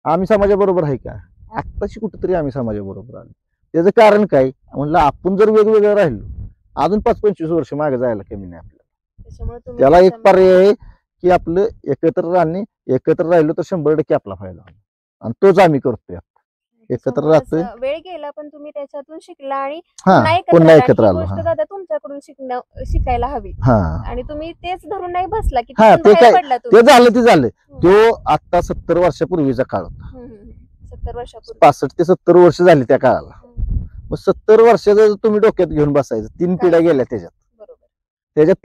आम्ही समाजाबरोबर आहे का, आत्ताशी कुठेतरी आम्ही समाजाबरोबर आलो. त्याचं कारण काय म्हणलं, आपण जर वेगवेगळं राहिलो अजून 5-25 वर्ष मागे जायला कमी नाही आपल्याला. त्याला एक पर्याय आहे की आपलं एकत्र राहणे, एकत्र राहिलो तर 100% आपला फायदा होईल, आणि तोच आम्ही करतोय. एकत्र राहतोय, वेळ गेला पण तुम्ही त्याच्यातून शिकला आणि पुन्हा एकत्र आलो. दादा तुमच्याकडून शिकायला हवी, आणि तुम्ही तेच धरून नाही बसला की ते झालं. तो आता 70 वर्षापूर्वीचा काळ होता, 70 वर्षापूर्वी, 65 ते 70 वर्ष झाली त्या काळाला. मग 70 वर्षाचं तुम्ही डोक्यात घेऊन बसायचं, 3 पिढ्या गेल्या त्याच्यात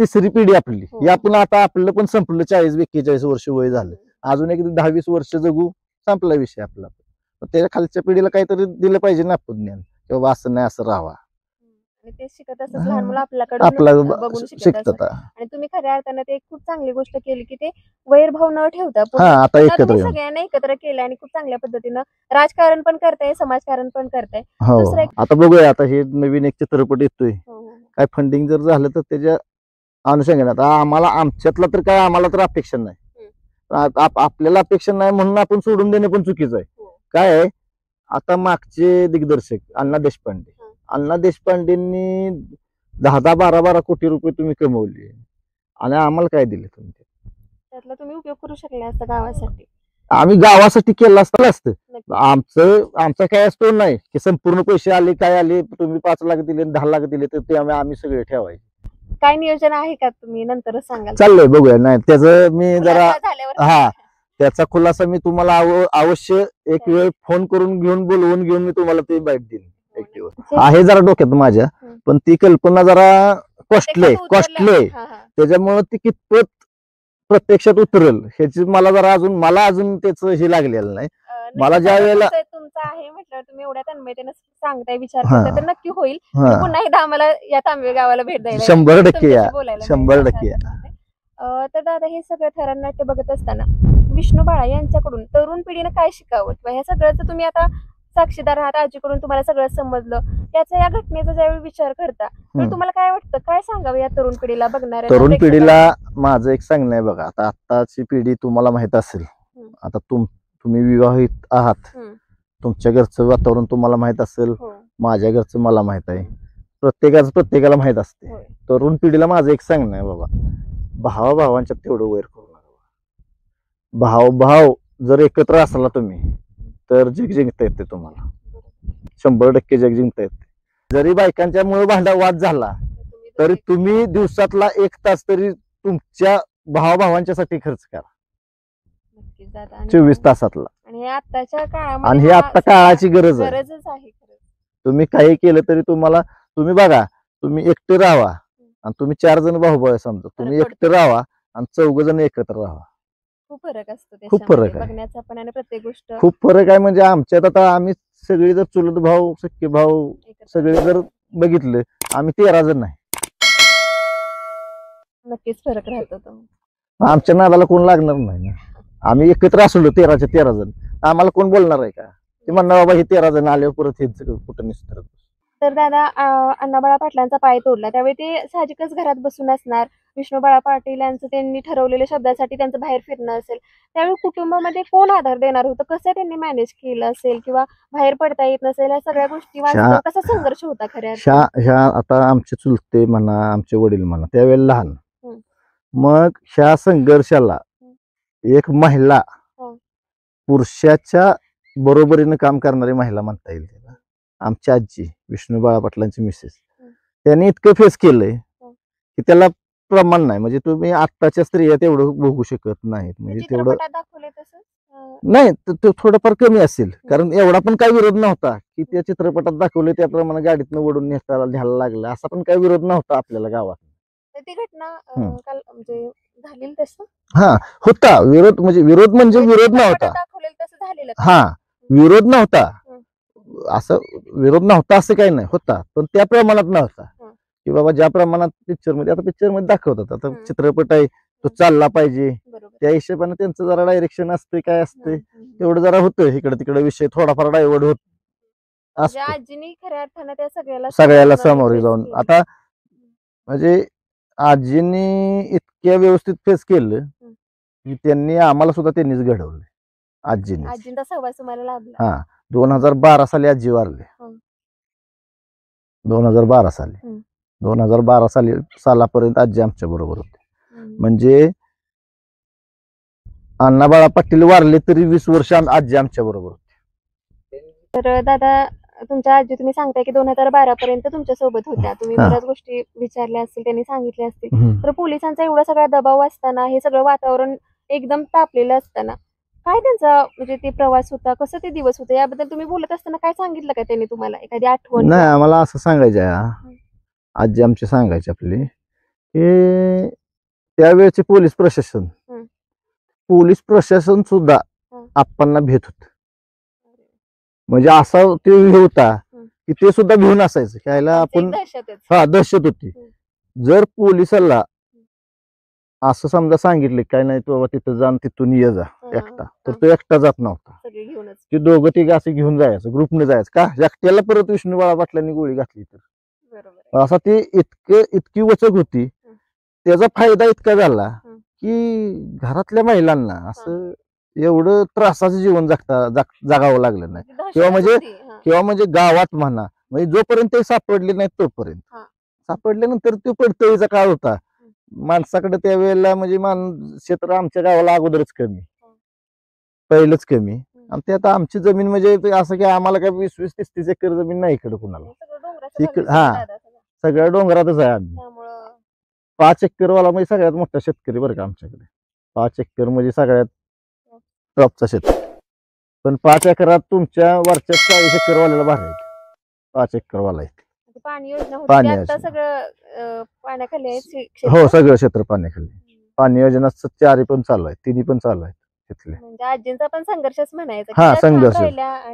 3री पिढी आपली. ही आपण आता आपलं पण संपलं, 40-41 वर्ष वय झालं, अजून एक 10-20 वर्ष जगू, संपला विषय आपला. त्याच्या खालच्या पिढीला काहीतरी दिलं पाहिजे ना आपण ज्ञान, किंवा असं नाही असं राहावा. ते शिकत असत, लहान मुलं आपल्याकडून बघून शिकतात. आणि तुम्ही खऱ्या अर्थानं ते खूप चांगली गोष्ट केली की ते वैरभाव न ठेवता आता एकत्र सगळ्यांना एकत्र केलं आणि खूप चांगल्या पद्धतीनं राजकारण पण करताय, समाजकारण पण करताय. आता बघूया, आता हे नवीन एक चित्रपट येतोय, काय फंडिंग जर झालं तर त्याच्या अनुषंगाने आता आम्हाला, आमच्यातला तर काय आम्हाला तर अपेक्षा नाही, आपल्याला अपेक्षा नाही म्हणून आपण सोडून देणे पण चुकीचं आहे. काय आहे, आता मागचे दिग्दर्शक अण्णा देशपांडेंनी 10-12 कोटी रुपये तुम्ही कमवले, आणि आम्हाला काय दिले तुम्ही, त्यातला तुम्ही उपयोग करू शकला असता गावासाठी. आम्ही गावासाठी केलं असतं. आमचा काय असतो नाही की संपूर्ण पैसे आले, काय आले, तुम्ही 5 लाख दिले 10 लाख दिले तर ते आम्ही सगळे ठेवायचे. काय नियोजन आहे का, तुम्ही नंतर सांगाल? चाललंय, बघूया. नाही त्याचं मी जरा त्याचा खुलासा मी तुम्हाला अवश्य एक वेळ फोन करून बोलवून घेऊन मी तुम्हाला ते बाईट देईन. आहे जरा डोक्यात माझ्या, पण ती कल्पना जरा कॉस्टली त्याच्यामुळे ती कितपत प्रत्यक्षात उतरेल ह्याची मला अजून त्याच हे लागलेलं नाही. मला ज्या वेळेला तुमचा आहे म्हटलं, तुम्ही एवढ्या तन्मयतेने सांगताय, विचार करताय, तर नक्की होईल. पुन्हा एकदा आम्हाला या तांबवे गावाला भेट द्यायला 100%. तर दादा, हे सगळं थरार नाट्य बघत असताना विष्णू बाळा यांच्याकडून तरुण पिढीनं काय शिकावं, किंवा ह्या सगळ्याचं तुम्ही आता साक्षीदार आहात, आजीकडून तुम्हाला सगळं समजलं, त्याचा या घटनेचा ज्यावेळी विचार करता तर तुम्हाला काय वाटतं, काय सांगावं या तरुण पिढीला, बघणाऱ्या तरुण पिढीला? माझं एक सांगणं आहे बघा, आता आत्ताची पिढी तुम्हाला माहित असेल, आता तुम्ही विवाहित आहात, तुमच्या घरचं वातावरण तुम्हाला माहित असेल, माझ्या घरचं मला माहित आहे, प्रत्येकाला माहित असते. तरुण पिढीला माझं एक सांगणं आहे बाबा, भावाभावांच्यात तेवढं वैर करू नका. भाव जर एकत्र असला तुम्ही तर जग जिंकता येते तुम्हाला, 100% जग जिंकता येते. जरी बायकांच्यामुळे वाद झाला तरी तुम्ही दिवसातला 1 तास तरी तुमच्या भावाभावांच्यासाठी खर्च करा, 24 तासातला. आणि हे आत्ता काळाची गरज आहे. तुम्ही काही केलं तरी तुम्ही बघा, तुम्ही एकटे राहा आणि तुम्ही 4 जण भाऊ समजा, तुम्ही एकटे राहा आणि 4 जण एकत्र राहा, खूप फरक असतो. खूप फरक आहे, बघण्याचा पण आणि प्रत्येक गोष्ट खूप फरक आहे. म्हणजे आमच्यात आता आम्ही सगळे जर चुलत भाऊ, सख्खे भाऊ सगळे जर बघितले, आम्ही 13 जण नाही, नक्कीच फरक राहतो. आमच्या नादाला कोण लागणार नाही ना. आम्ही एकत्र असलो 13च्या 13 जण, आम्हाला कोण बोलणार आहे का? ते म्हणणार बाबा हे 13 जण आल्यावर परत हे कुठं निसत. तर दादा अण्णाबाळा पाटलांचा पाय तोडला त्यावेळी ते साहजिकच घरात बसून असणार. विष्णूबाळा पाटील यांचं त्यांनी ठरवलेल्या शब्दासाठी त्यांचं बाहेर फिरणं असेल. त्यावेळी कुटुंबामध्ये कोण आधार देणार होतं? कसं त्यांनी मॅनेज केलं असेल किंवा बाहेर पडता येत नसेल या सगळ्या गोष्टी वाचून कसा संघर्ष होता खऱ्या अर्थाने? ह्या आता आमचे चुलते म्हणा, आमचे वडील म्हणा, त्यावेळेला लहान. हम्म. मग ह्या संघर्षाला एक महिला, पुरुषाच्या बरोबरीनं काम करणारी महिला म्हणता येईल त्याला. आमची आजी विष्णूबाळा पाटलांची मिसेस, त्यांनी इतकं फेस केलंय की त्याला प्रमाण नाही. म्हणजे तुम्ही आत्ताच्या स्त्रिया तेवढं बघू शकत नाहीत. म्हणजे तेवढं चित्रपटात दाखवलंय तसं नाही, तो थोडंफार कमी असेल. कारण एवढा पण काही विरोध नव्हता की त्या चित्रपटात दाखवले त्याप्रमाणे गाडीतनं ओढून नेताना घ्यायला लागलं, असा पण काही विरोध नव्हता आपल्याला गावात. तर ती घटना काल म्हणजे झालेली तसं हा, होता विरोध. म्हणजे विरोध विरोध नव्हता. दाखवलेलं तसं झालेलं. हा, विरोध नव्हता. असं विरोध नव्हता असं काही नाही, होता पण त्या प्रमाणात नव्हता. की बाबा ज्या प्रमाणात पिक्चर मध्ये, आता पिक्चर मध्ये दाखवतात, आता चित्रपट आहे तो चालला पाहिजे, त्या हिशोबाने त्यांचं जरा डायरेक्शन असते, काय असते तेवढं जरा होतं. इकडे तिकडे विषय थोडाफार डायव्हर्ट होत असतो. आजीनी खऱ्या अर्थानं त्या सगळ्याला सामोरे जाऊन. आता म्हणजे आजींनी इतक्या व्यवस्थित फेस केलं की त्यांनी आम्हाला सुद्धा त्यांनीच घडवलं. आजींचा सहवास तुम्हाला लाभला. हा, 2012 साली आजी वारले. 2012 साली 2012 सालापर्यंत आजी आमच्या बरोबर होते. म्हणजे अण्णाबाळा पाटील वारले तरी 20 वर्ष आजी आमच्या बरोबर होती. तर दादा तुमच्या आजी तुम्ही सांगताय की 2012 पर्यंत तुमच्या सोबत होत्या. तुम्ही बऱ्याच गोष्टी विचारल्या असतील, त्यांनी सांगितल्या असतील. तर पोलिसांचा एवढा सगळा दबाव असताना, हे सगळं वातावरण एकदम तापलेलं असताना काय त्यांचा म्हणजे ते प्रवास होता, कसं ते दिवस होते, याबद्दल तुम्ही बोलत असताना काय सांगितलं का त्यांनी तुम्हाला, एखादी आठवण? नाही, आम्हाला असं सांगायचं, आजी आमची सांगायची आपली की त्यावेळेचे पोलीस प्रशासन सुद्धा आप्पांना भेट होत. म्हणजे असा ते हे होता की ते सुद्धा भिवून असायचं त्याला. आपण दहशत होती. जर पोलिसाला असं समजा सांगितले काय नाही तू बाबा तिथं जा तिथून ये जा एकटा, तर तो एकटा जात नव्हता. ते दोघं तिघं असे घेऊन जायचं, ग्रुपने जायचं. का एकट्याला परत विष्णूबाळा पाटलांनी गोळी घातली तर असा ते इतकी वचक होती. त्याचा फायदा इतका झाला की घरातल्या महिलांना असं एवढं त्रासाचं जीवन जगावं लागलं नाही. किंवा म्हणजे गावात म्हणा, म्हणजे जोपर्यंत ते सापडले नाहीत तोपर्यंत. सापडल्यानंतर तो पडतळीचा काळ होता. माणसाकडे त्यावेळेला म्हणजे क्षेत्र आमच्या गावाला अगोदरच कमी, पहिलंच कमी. आणि ते आता आमची जमीन म्हणजे असं की आम्हाला काय 20-30 एकर जमीन नाही इकडे कुणाला. सगळ्या डोंगरातच आहे आम्ही. 5 एकर वाला म्हणजे सगळ्यात मोठा शेतकरी बरं का आमच्याकडे. 5 एकर म्हणजे सगळ्यात टॉपचा शेतकरी. पण 5 एकरात तुमच्या वरच्या 40 एकर वाल्याला भरायचं. 5 एकर वाला आहे. पाणी योजना सगळं पाण्याखाली आहे. हो, सगळं क्षेत्र पाण्याखाली. पाणी योजना 4 पण चालू आहे, 3 पण चालू आहे तिथले. म्हणजे आजींचा पण संघर्षच म्हणायचा. हा, संघर्ष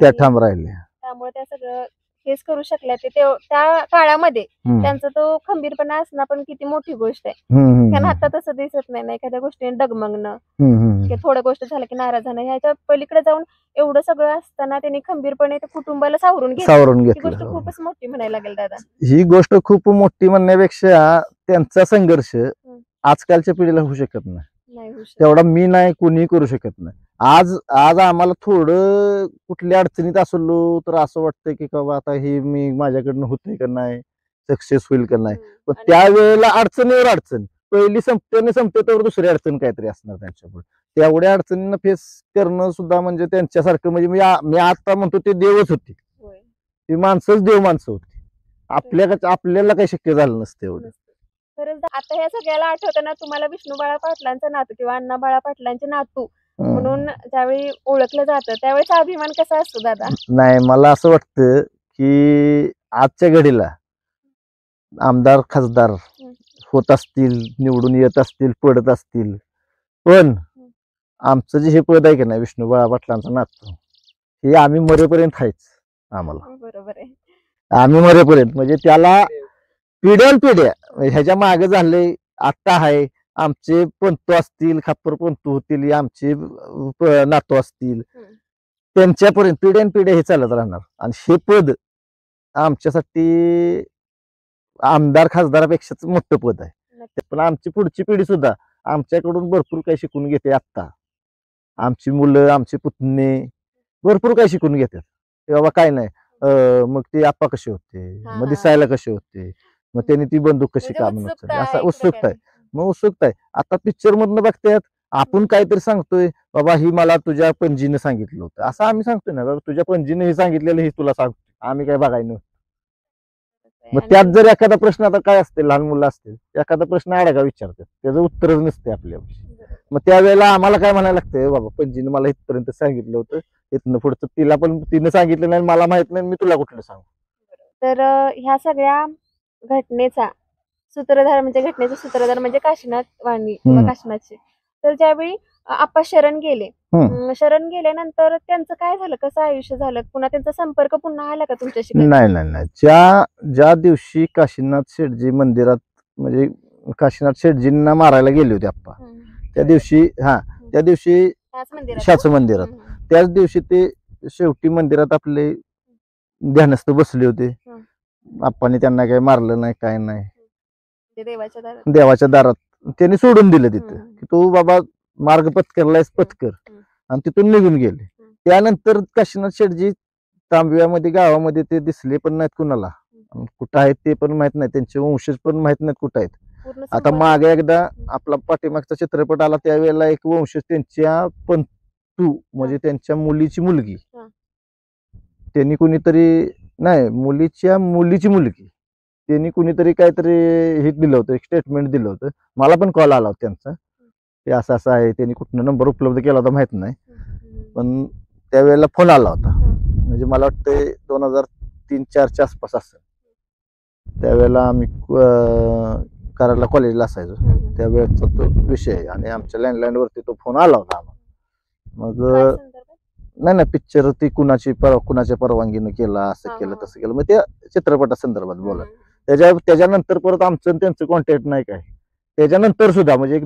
त्या ठाम राहिल्या. त्यामुळे त्या सगळं फेस करू शकल्या. ते त्या काळामध्ये त्यांचा तो खंबीरपणा असणं पण किती मोठी गोष्ट आहे. त्यांना आता तसं दिसत नाही, एखाद्या गोष्टीने डगमगणं, थोड्या गोष्ट झालं की नाराज होणं, ह्याच्या पलीकडे जाऊन एवढं सगळं असताना त्यांनी खंबीरपणे कुटुंबाला सावरून घेतलं. ही गोष्ट खूपच मोठी म्हणायला लागेल दादा. ही गोष्ट खूप मोठी म्हणण्यापेक्षा त्यांचा संघर्ष आजकालच्या पिढीला होऊ शकत नाही. तेवढा मी नाही, कोणी करू शकत नाही. आज आम्हाला थोडं कुठल्या अडचणीत असलो तर असं वाटतं की बाबा आता हे मी माझ्याकडनं होतंय का नाही, सक्सेस होईल का नाही. पण त्यावेळेला अडचणीवर अडचण, पहिली संपते तर दुसरी अडचण काहीतरी असणार त्यांच्यापुढे. तेवढ्या अडचणींना फेस करणं सुद्धा म्हणजे त्यांच्यासारखं, म्हणजे मी आता म्हणतो ते देवच होती. ती माणसंच देव माणसं होती. आपल्याला काही शक्य झालं नसतं एवढं. आता ह्या सगळ्याला आठवताना तुम्हाला विष्णूबाळा पाटलांचा नातू किंवा अण्णाबाळा पाटलांचे नातू म्हणून ज्यावेळी ओळखलं जातं त्यावेळेचा अभिमान कसा असतो दादा? नाही, मला असं वाटतं की आजच्या घडीला आमदार खासदार होत असतील, निवडून येत असतील, पडत असतील, पण आमचं जे हे पद आहे की नाही विष्णूबाळा पाटलांचा नातू, हे आम्ही मरेपर्यंत आहेच. आम्हाला बरोबर आहे. आम्ही मरेपर्यंत म्हणजे त्याला पिढ्या ह्याच्या मागे झाले. आता आहे आमचे पंतू असतील, खापर पंतू होतील, आमचे नातू असतील, त्यांच्यापर्यंत पिढ्यान पिढ्या हे चालत राहणार. आणि हे पद आमच्यासाठी आमदार खासदारापेक्षाच मोठं पद आहे. नक्की. पण आमची पुढची पिढी सुद्धा आमच्याकडून भरपूर काही शिकून घेते. आता आमची मुलं, आमचे पुतणे भरपूर काही शिकून घेतात की बाबा काय नाही, मग ते आप्पा कसे होते, हा, मग हा. दिसायला कसे होते, मग त्यांनी ती बंदूक कशी म्हणजे काम उत्सुकता नसते, असा आहे एक उत्सुकता आहे. प्रकारे. मग उत्सुकता आहे. आता पिक्चर मधनं बघतात आपण काहीतरी सांगतोय, बाबा ही मला तुझ्या पणजीने सांगितलं होतं, असं आम्ही सांगतोय ना, बाबा तुझ्या पणजीने हे सांगितलेलं हे तुला सांगतो, आम्ही काय बघाय नव्हतं. मग आणि त्यात जर एखादा प्रश्न, आता काय असते, लहान मुलं असतील, एखादा प्रश्न अडगा विचारतात, त्याचं उत्तरच नसते आपल्यापाशी. मग त्यावेळेला आम्हाला काय म्हणायला लागतंय, बाबा पणजीने मला इथपर्यंत सांगितलं होतं, इथनं पुढचं तिला पण तिने सांगितलं नाही, मला माहित नाही, मी तुला कुठलं सांगू. तर ह्या सगळ्या घटनेचा सूत्रधार म्हणजे घटनेचा सूत्रधार म्हणजे काशीनाथ वाणी किंवा हम्म. काशीनाथचे. तर ज्यावेळी आप्पा शरण गेले, शरण गेल्यानंतर त्यांचं काय झालं, कसं आयुष्य झालं, पुन्हा त्यांचा संपर्क पुन्हा आला का तुमच्याशी कधी? नाही नाही नाही, ज्या दिवशी काशीनाथ शेठजी मंदिरात, म्हणजे काशीनाथ शेठजींना मारायला गेले होते आप्पा, त्या दिवशी त्या दिवशी त्याच मंदिरात शाच मंदिरात, त्याच दिवशी ते शेवटी मंदिरात आपले ध्यानस्थ बसले होते. आप्पांनी त्यांना काही मारलं नाही, काय नाही, ते देवाच्या दारात. देवाच्या दारात त्यांनी सोडून दिलं तिथं की तू बाबा मार्ग पत्करलायस, पत्कर, आणि तिथून निघून गेले. त्यानंतर काशीनाथ शेठजी तांबव्यामध्ये गावामध्ये ते दिसले पण नाहीत कुणाला, कुठं आहेत ते पण माहित नाही, त्यांचे वंशज पण माहित नाहीत कुठं आहेत. पूर्ण आता संपर्क. मागे एकदा आपला पाठीमागचा चित्रपट आला, त्यावेळेला एक वंशज त्यांच्या पंतू म्हणजे त्यांच्या मुलीची मुलगी, त्यांनी कुणीतरी, नाही मुलीच्या मुलीची मुलगी, त्यांनी कुणीतरी काहीतरी हे दिलं होतं, एक स्टेटमेंट दिलं होतं. मला पण कॉल आला होता त्यांचा, ते असं असं आहे, त्यांनी कुठनं नंबर उपलब्ध केला होता माहित नाही, पण त्यावेळेला फोन आला होता. म्हणजे मला वाटतं 2003-04च्या आसपास असेल. त्यावेळेला आम्ही कराडला कॉलेजला असायचो, त्यावेळेचा तो विषय आहे. आणि आमच्या लँडलाईन वरती तो फोन आला होता आम्हाला. मग काय संदर्भात? नाही पिक्चर ती कुणाच्या परवानगीनं केला, असं केलं तसं केलं, मग त्या चित्रपटा संदर्भात बोला. त्याच्यानंतर परत आमचं आणि त्यांचं कॉन्टॅक्ट नाही काय. त्याच्यानंतर सुद्धा म्हणजे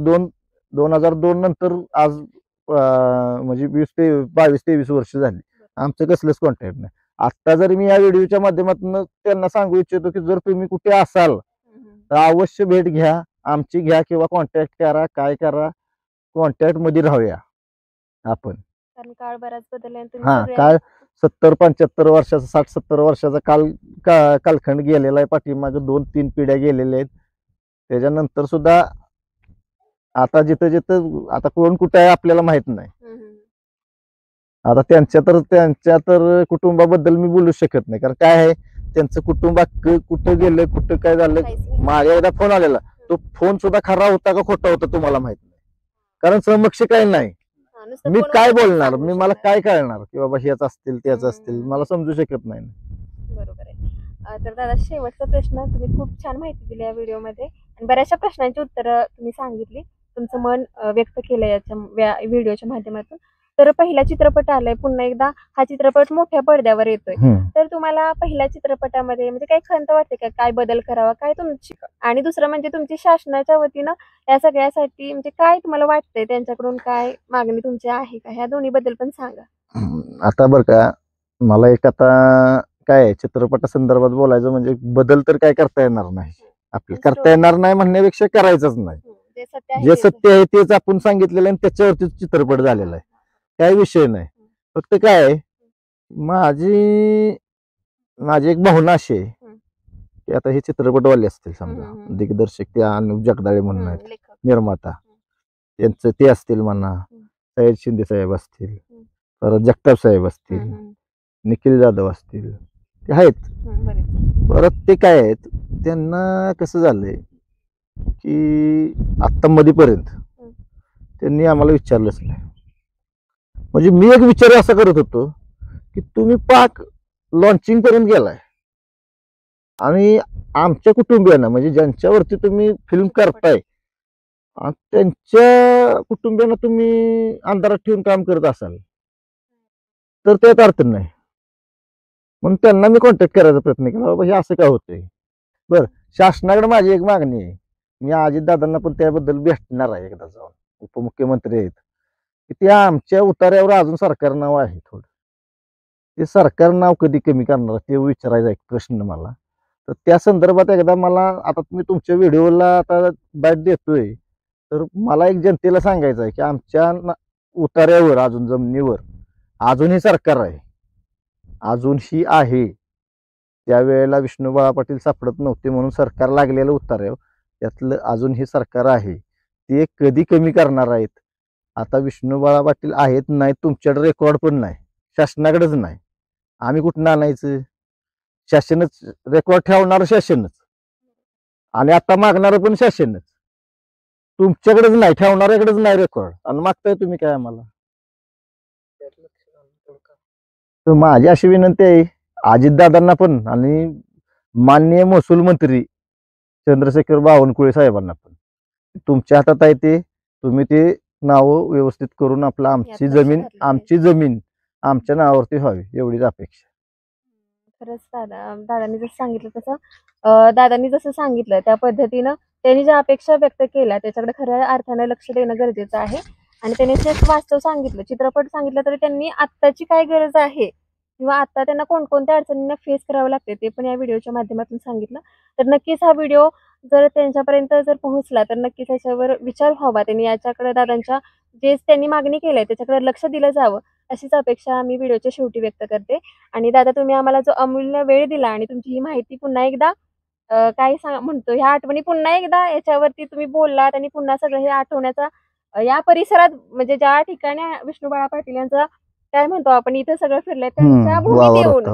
2002 नंतर आज म्हणजे 22-23 वर्ष झाली, आमचं कसलंच कॉन्टॅक्ट नाही. आता जर मी या व्हिडिओच्या माध्यमातून त्यांना सांगू इच्छितो की जर तुम्ही कुठे असाल तर अवश्य भेट घ्या, आमची घ्या, किंवा कॉन्टॅक्ट करा, काय करा, कॉन्टॅक्ट मध्ये राहूया आपण. कारण काळ बराच बदलला आणि तुम्ही हा, सगळे काळ 70-75 वर्षाचा, 60-70 वर्षाचा कालखंड गेलेला आहे, पाठीमागे 2-3 पिढ्या गेलेल्या आहेत. त्याच्यानंतर सुद्धा आता जिथं जिथं आता कोण कुठं आहे आपल्याला माहित नाही. आता त्यांच्या तर कुटुंबाबद्दल मी बोलू शकत नाही, कारण काय आहे, त्यांचं कुटुंब कुठं गेलं, कुठं काय झालं. माझ्या एकदा फोन आलेला, तो फोन सुद्धा खरा होता का खोटा होता तुम्हाला माहित नाही, कारण समक्ष काही नाही. मी काय बोलणार, मला काय कळणार की बाबा हेच असतील त्याच असतील, मला समजू शकत नाही. बरोबर आहे. तर दादा शेवटचा प्रश्न, तुम्ही खूप छान माहिती दिली या व्हिडिओमध्ये आणि बऱ्याचशा प्रश्नांची उत्तरं तुम्ही सांगितली, तुमचं मन व्यक्त केलं याच्या व्हिडिओच्या माध्यमातून. तर पहिला चित्रपट आलाय, पुन्हा एकदा हा चित्रपट मोठ्या पडद्यावर येतोय, तर तुम्हाला पहिल्या चित्रपटामध्ये म्हणजे काही खंत वाटते का, काय बदल करावा, काय तुमची, आणि दुसरं म्हणजे तुमची शासनाच्या वतीनं या सगळ्यासाठी म्हणजे काय तुम्हाला वाटतंय, त्यांच्याकडून काय मागणी तुमची आहे का, ह्या दोन्ही बद्दल पण सांगा. आता बरं का, मला एक आता काय चित्रपटासंदर्भात बोलायचं म्हणजे बदल तर काय करता येणार नाही, आपल्याला करता येणार नाही म्हणण्यापेक्षा करायचंच नाही. जे सत्य आहे तेच आपण सांगितलेलं आहे, त्याच्यावरती चित्रपट झालेला आहे, काही विषय नाही. फक्त काय आहे, माझी एक भावना अशी आहे की आता हे चित्रपटवाले असतील समजा, दिग्दर्शक ते अनुप जगदाळे म्हणून आहेत, निर्माता, त्यांचं ते असतील म्हणा, सयाजी शिंदे साहेब असतील, परत जगताप साहेब असतील, निखिल जाधव असतील, ते आहेत. परत ते काय आहेत, त्यांना कसं झालंय की आता मध्यपर्यंत त्यांनी आम्हाला विचारलंच नाही. म्हणजे मी एक विचार असा करत होतो की तुम्ही पाक लॉन्चिंग पर्यंत गेलाय आणि आमच्या कुटुंबियांना, म्हणजे ज्यांच्यावरती तुम्ही फिल्म करताय त्यांच्या कुटुंबियांना तुम्ही अंधारात ठेवून काम करत असाल तर त्यात अर्थ नाही. म्हणून त्यांना मी कॉन्टॅक्ट करायचा प्रयत्न केला, बाबा हे असं काय होतंय. बरं, शासनाकडे माझी एक मागणी आहे, मी अजितदादांना पण त्याबद्दल भेटणार आहे एकदा जाऊन, उपमुख्यमंत्री आहेत, की त्या आमच्या उतार्यावर अजून सरकार नाव आहे थोडं, ते सरकार नाव कधी कमी करणार ते विचारायचा एक प्रश्न मला. तर त्या संदर्भात एकदा मला, आता मी तुमच्या व्हिडिओला आता बाईट देतोय, तर मला एक जनतेला सांगायचं आहे की आमच्या उतार्यावर अजून जमिनीवर अजूनही सरकार आहे, अजूनही आहे. त्यावेळेला विष्णुबाळा पाटील सापडत नव्हते म्हणून सरकार लागलेलं उतार्यावर, त्यातलं अजूनही सरकार आहे. ते कधी कमी करणार आहेत? आता विष्णुबाळा पाटील आहेत नाही, तुमच्याकडे रेकॉर्ड पण नाही, शासनाकडेच नाही, आम्ही कुठं आणायचं? शासनच रेकॉर्ड ठेवणार, शासनच, आणि आता मागणार पण शासनच. तुमच्याकडेच नाही, ठेवणाऱ्याकडेच नाही रेकॉर्ड, आणि मागताय तुम्ही काय आम्हाला? तर माझी अशी विनंती आहे अजितदादांना पण आणि माननीय महसूल मंत्री चंद्रशेखर बावनकुळे साहेबांना पण, तुमच्या हातात आहे ते, तुम्ही ते नावं व्यवस्थित करून आपलं आमची जमीन आमच्या नावावरती व्हावी, एवढीच अपेक्षा. खरंच दादांनी जसं सांगितलं दादांनी जसं सांगितलं त्या पद्धतीनं त्यांनी ज्या अपेक्षा व्यक्त केल्या त्याच्याकडे खऱ्या अर्थाने लक्ष देणं गरजेचं आहे. आणि त्यांनी जे वास्तव सांगितलं, चित्रपट सांगितलं, तरी त्यांनी आत्ताची काय गरज आहे किंवा आता त्यांना कोणकोणत्या अडचणींना फेस करावं लागते ते पण या व्हिडिओच्या माध्यमातून सांगितलं. तर नक्कीच हा व्हिडिओ जर त्यांच्यापर्यंत जर पोहोचला तर नक्कीच त्याच्यावर विचार व्हावा, त्यांनी याच्याकडे दादांच्या जे त्यांनी मागणी केली त्याच्याकडे लक्ष दिलं जावं, अशीच अपेक्षा मी व्हिडिओच्या शेवटी व्यक्त करते. आणि दादा, तुम्ही आम्हाला जो अमूल्य वेळ दिला आणि तुमची ही माहिती पुन्हा एकदा काय म्हणतो, ह्या आठवणी पुन्हा एकदा याच्यावरती तुम्ही बोललात आणि पुन्हा सगळं हे आठवण्याचा या परिसरात, म्हणजे ज्या ठिकाणी विष्णुबाळा पाटील यांचा काय म्हणतो आपण इथं सगळं फिरलंय त्यांच्या भूमीत येऊन,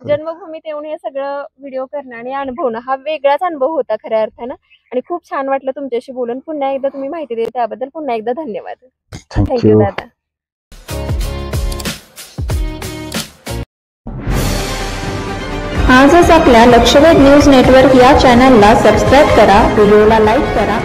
जन्मभूमीत येऊन हे सगळं व्हिडिओ करणं आणि अनुभवणं हा वेगळाच अनुभव होता खऱ्या अर्थानं. आणि खूप छान वाटलं तुमच्याशी बोलून. पुन्हा एकदा तुम्ही माहिती दिली त्याबद्दल पुन्हा एकदा धन्यवाद. थँक्यू दादा. आजच आपल्या लक्षवेध न्यूज नेटवर्क या चॅनलला सबस्क्राईब करा, व्हिडिओला लाईक करा.